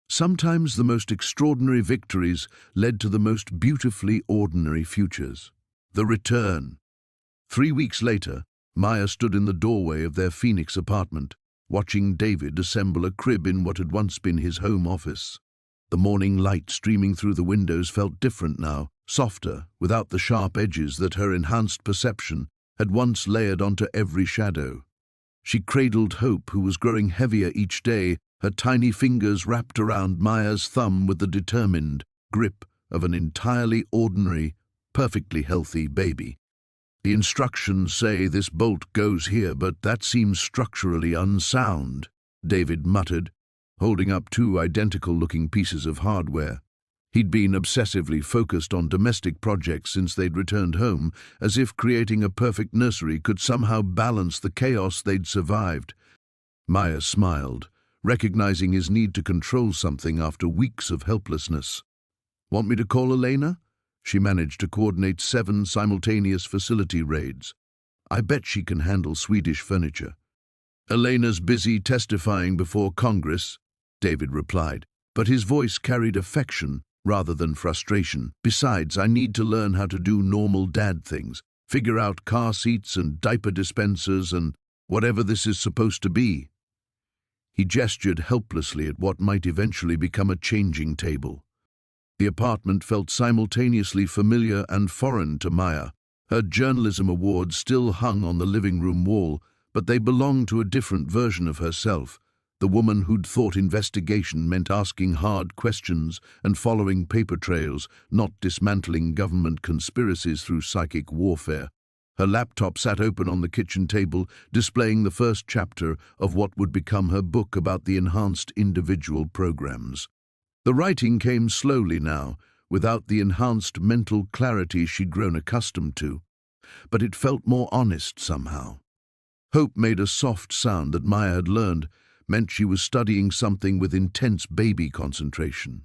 Speaker 1: Sometimes the most extraordinary victories led to the most beautifully ordinary futures. The return. 3 weeks later, Maya stood in the doorway of their Phoenix apartment, watching David assemble a crib in what had once been his home office. The morning light streaming through the windows felt different now, softer, without the sharp edges that her enhanced perception had once layered onto every shadow. She cradled Hope, who was growing heavier each day, her tiny fingers wrapped around Maya's thumb with the determined grip of an entirely ordinary, perfectly healthy baby. "The instructions say this bolt goes here, but that seems structurally unsound," David muttered, holding up 2 identical-looking pieces of hardware. He'd been obsessively focused on domestic projects since they'd returned home, as if creating a perfect nursery could somehow balance the chaos they'd survived. Maya smiled, recognizing his need to control something after weeks of helplessness. "Want me to call Elena?" She managed to coordinate 7 simultaneous facility raids. "I bet she can handle Swedish furniture." "Elena's busy testifying before Congress," David replied, but his voice carried affection rather than frustration. "Besides, I need to learn how to do normal dad things, figure out car seats and diaper dispensers and whatever this is supposed to be." He gestured helplessly at what might eventually become a changing table. The apartment felt simultaneously familiar and foreign to Maya. Her journalism awards still hung on the living room wall, but they belonged to a different version of herself, the woman who'd thought investigation meant asking hard questions and following paper trails, not dismantling government conspiracies through psychic warfare. Her laptop sat open on the kitchen table, displaying the first chapter of what would become her book about the enhanced individual programs. The writing came slowly now, without the enhanced mental clarity she'd grown accustomed to, but it felt more honest somehow. Hope made a soft sound that Maya had learned meant she was studying something with intense baby concentration.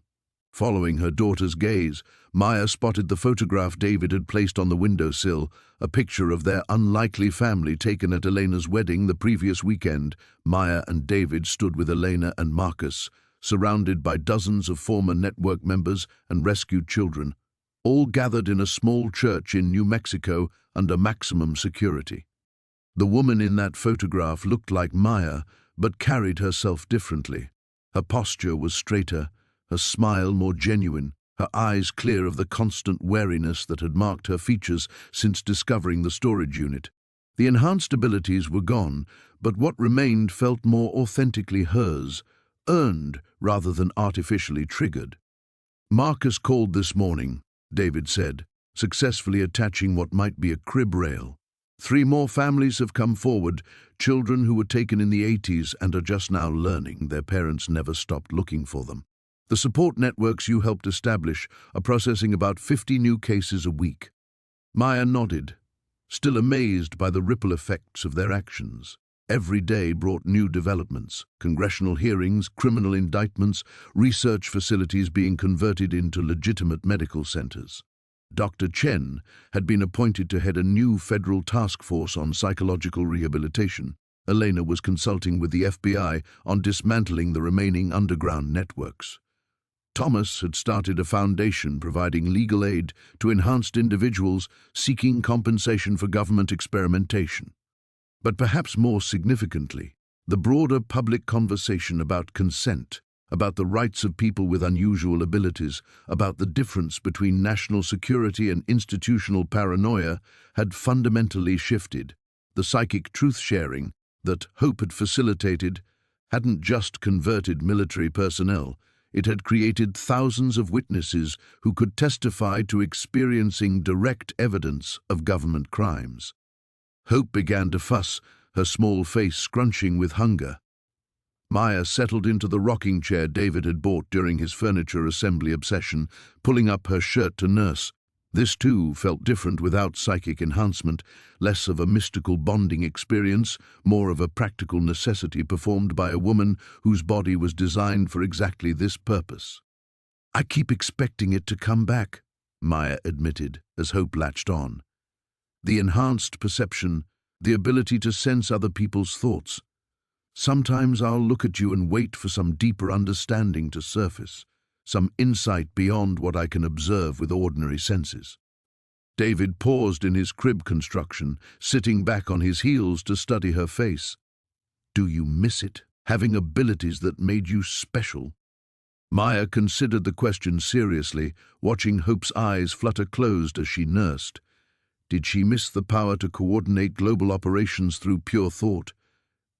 Speaker 1: Following her daughter's gaze, Maya spotted the photograph David had placed on the windowsill, a picture of their unlikely family taken at Elena's wedding the previous weekend. Maya and David stood with Elena and Marcus, surrounded by dozens of former network members and rescued children, all gathered in a small church in New Mexico under maximum security. The woman in that photograph looked like Maya, but carried herself differently. Her posture was straighter, her smile more genuine, her eyes clear of the constant wariness that had marked her features since discovering the storage unit. The enhanced abilities were gone, but what remained felt more authentically hers, earned rather than artificially triggered. "Marcus called this morning," David said, successfully attaching what might be a crib rail. "3 more families have come forward, children who were taken in the 80s and are just now learning their parents never stopped looking for them. The support networks you helped establish are processing about 50 new cases a week." Maya nodded, still amazed by the ripple effects of their actions. Every day brought new developments: congressional hearings, criminal indictments, research facilities being converted into legitimate medical centers. Dr. Chen had been appointed to head a new federal task force on psychological rehabilitation. Elena was consulting with the FBI on dismantling the remaining underground networks. Thomas had started a foundation providing legal aid to enhanced individuals seeking compensation for government experimentation. But perhaps more significantly, the broader public conversation about consent, about the rights of people with unusual abilities, about the difference between national security and institutional paranoia, had fundamentally shifted. The psychic truth-sharing that Hope had facilitated hadn't just converted military personnel, it had created thousands of witnesses who could testify to experiencing direct evidence of government crimes. Hope began to fuss, her small face scrunching with hunger. Maya settled into the rocking chair David had bought during his furniture assembly obsession, pulling up her shirt to nurse. This too felt different without psychic enhancement, less of a mystical bonding experience, more of a practical necessity performed by a woman whose body was designed for exactly this purpose. "I keep expecting it to come back," Maya admitted as Hope latched on. "The enhanced perception, the ability to sense other people's thoughts. Sometimes I'll look at you and wait for some deeper understanding to surface, some insight beyond what I can observe with ordinary senses." David paused in his crib construction, sitting back on his heels to study her face. "Do you miss it, having abilities that made you special?" Maya considered the question seriously, watching Hope's eyes flutter closed as she nursed. Did she miss the power to coordinate global operations through pure thought?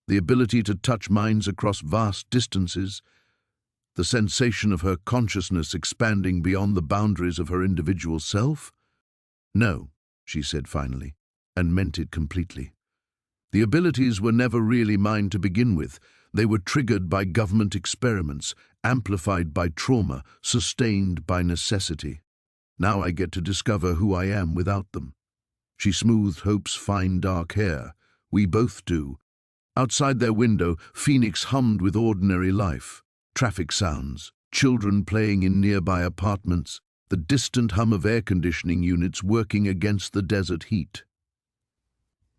Speaker 1: The ability to touch minds across vast distances? The sensation of her consciousness expanding beyond the boundaries of her individual self? "No," she said finally, and meant it completely. The abilities were never really mine to begin with. They were triggered by government experiments, amplified by trauma, sustained by necessity. Now I get to discover who I am without them. She smoothed Hope's fine dark hair. "We both do." Outside their window, Phoenix hummed with ordinary life. Traffic sounds, children playing in nearby apartments, the distant hum of air conditioning units working against the desert heat.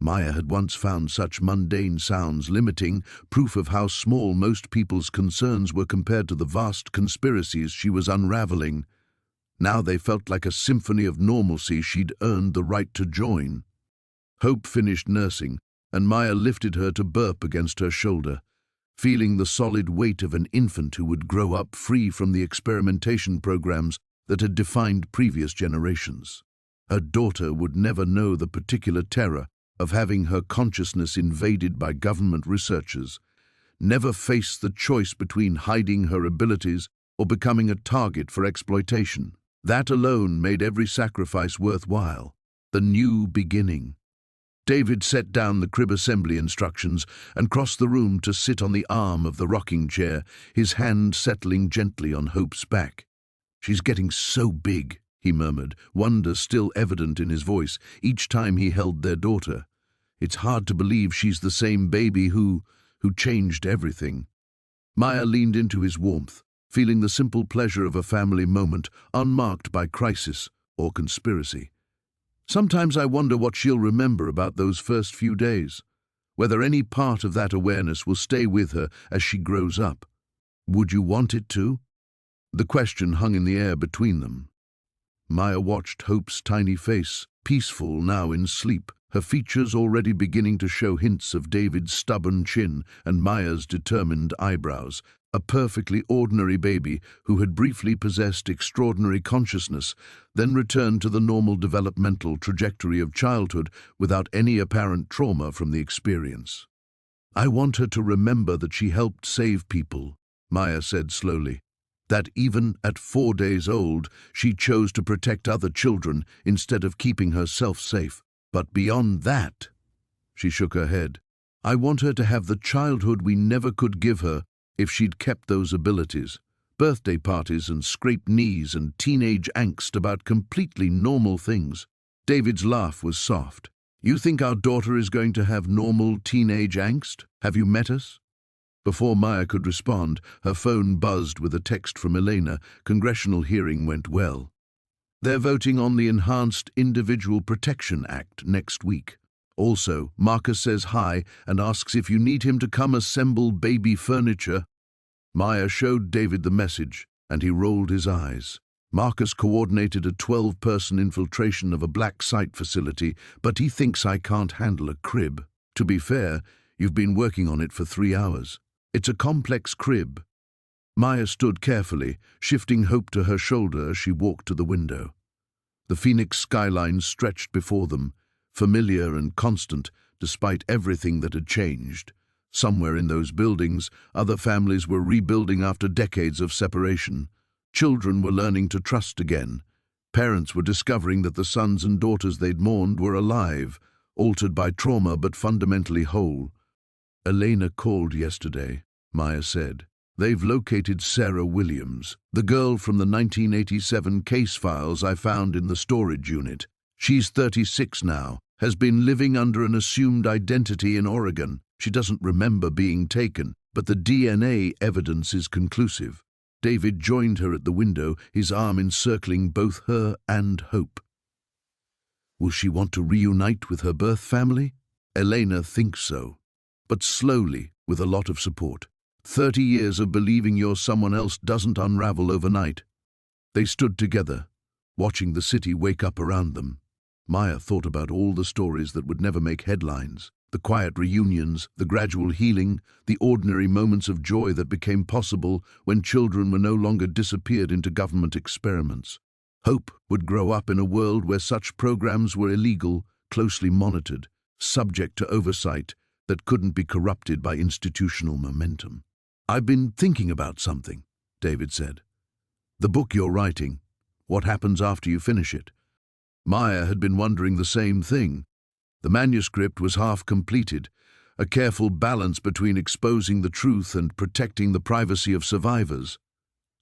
Speaker 1: Maya had once found such mundane sounds limiting, proof of how small most people's concerns were compared to the vast conspiracies she was unraveling. Now they felt like a symphony of normalcy she'd earned the right to join. Hope finished nursing, and Maya lifted her to burp against her shoulder, feeling the solid weight of an infant who would grow up free from the experimentation programs that had defined previous generations. Her daughter would never know the particular terror of having her consciousness invaded by government researchers, never face the choice between hiding her abilities or becoming a target for exploitation. That alone made every sacrifice worthwhile. The new beginning. David set down the crib assembly instructions and crossed the room to sit on the arm of the rocking chair, his hand settling gently on Hope's back. "She's getting so big," he murmured, wonder still evident in his voice each time he held their daughter. "It's hard to believe she's the same baby who changed everything." Maya leaned into his warmth, feeling the simple pleasure of a family moment unmarked by crisis or conspiracy. "Sometimes I wonder what she'll remember about those first few days, whether any part of that awareness will stay with her as she grows up. Would you want it to?" The question hung in the air between them. Maya watched Hope's tiny face, peaceful now in sleep, her features already beginning to show hints of David's stubborn chin and Maya's determined eyebrows. A perfectly ordinary baby who had briefly possessed extraordinary consciousness, then returned to the normal developmental trajectory of childhood without any apparent trauma from the experience. "I want her to remember that she helped save people," Maya said slowly. "That even at 4 days old, she chose to protect other children instead of keeping herself safe. But beyond that," she shook her head, "I want her to have the childhood we never could give her if she'd kept those abilities. Birthday parties and scraped knees and teenage angst about completely normal things." David's laugh was soft. "You think our daughter is going to have normal teenage angst? Have you met us?" Before Maya could respond, her phone buzzed with a text from Elena. Congressional hearing went well. "They're voting on the Enhanced Individual Protection Act next week. Also, Marcus says hi and asks if you need him to come assemble baby furniture." Maya showed David the message, and he rolled his eyes. "Marcus coordinated a 12-person infiltration of a black site facility, but he thinks I can't handle a crib. To be fair, you've been working on it for 3 hours. It's a complex crib." Maya stood carefully, shifting Hope to her shoulder as she walked to the window. The Phoenix skyline stretched before them, familiar and constant, despite everything that had changed. Somewhere in those buildings, other families were rebuilding after decades of separation. Children were learning to trust again. Parents were discovering that the sons and daughters they'd mourned were alive, altered by trauma but fundamentally whole. "Elena called yesterday," Maya said. "They've located Sarah Williams, the girl from the 1987 case files I found in the storage unit. She's 36 now, has been living under an assumed identity in Oregon. She doesn't remember being taken, but the DNA evidence is conclusive." David joined her at the window, his arm encircling both her and Hope. "Will she want to reunite with her birth family?" "Elena thinks so, but slowly, with a lot of support. 30 years of believing you're someone else doesn't unravel overnight." They stood together, watching the city wake up around them. Maya thought about all the stories that would never make headlines, the quiet reunions, the gradual healing, the ordinary moments of joy that became possible when children were no longer disappeared into government experiments. Hope would grow up in a world where such programs were illegal, closely monitored, subject to oversight that couldn't be corrupted by institutional momentum. "I've been thinking about something," David said. "The book you're writing. What happens after you finish it?" Maya had been wondering the same thing. The manuscript was half completed, a careful balance between exposing the truth and protecting the privacy of survivors.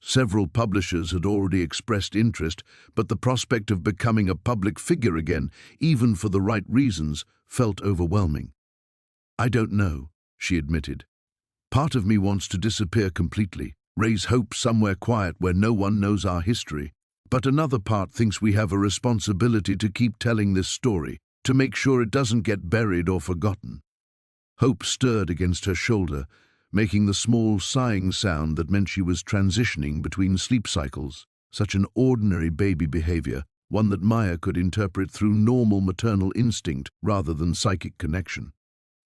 Speaker 1: Several publishers had already expressed interest, but the prospect of becoming a public figure again, even for the right reasons, felt overwhelming. "I don't know," she admitted. "Part of me wants to disappear completely, raise Hope somewhere quiet where no one knows our history. But another part thinks we have a responsibility to keep telling this story, to make sure it doesn't get buried or forgotten." Hope stirred against her shoulder, making the small sighing sound that meant she was transitioning between sleep cycles. Such an ordinary baby behavior, one that Maya could interpret through normal maternal instinct rather than psychic connection.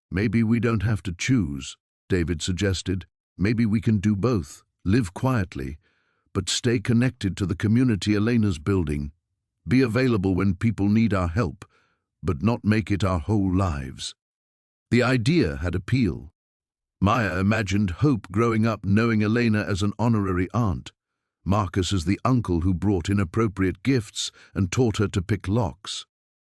Speaker 1: "Maybe we don't have to choose," David suggested. "Maybe we can do both, live quietly, but stay connected to the community Elena's building, be available when people need our help, but not make it our whole lives." The idea had appeal. Maya imagined Hope growing up knowing Elena as an honorary aunt, Marcus as the uncle who brought inappropriate gifts and taught her to pick locks,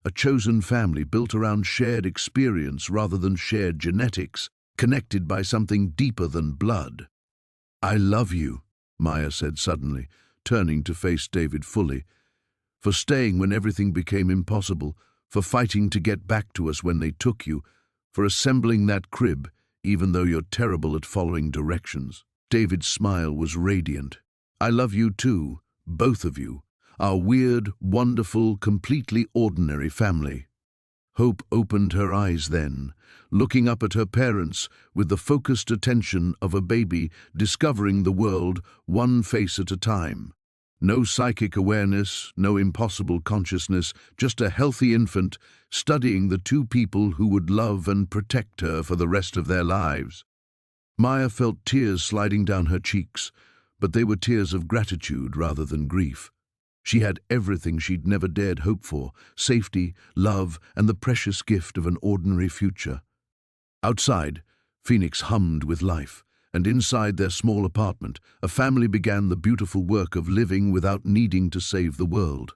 Speaker 1: a chosen family built around shared experience rather than shared genetics, connected by something deeper than blood. "I love you," Maya said suddenly, turning to face David fully, "for staying when everything became impossible, for fighting to get back to us when they took you, for assembling that crib, even though you're terrible at following directions." David's smile was radiant. "I love you too, both of you, our weird, wonderful, completely ordinary family." Hope opened her eyes then, looking up at her parents with the focused attention of a baby discovering the world one face at a time. No psychic awareness, no impossible consciousness, just a healthy infant studying the two people who would love and protect her for the rest of their lives. Maya felt tears sliding down her cheeks, but they were tears of gratitude rather than grief. She had everything she'd never dared hope for: safety, love, and the precious gift of an ordinary future. Outside, Phoenix hummed with life, and inside their small apartment, a family began the beautiful work of living without needing to save the world.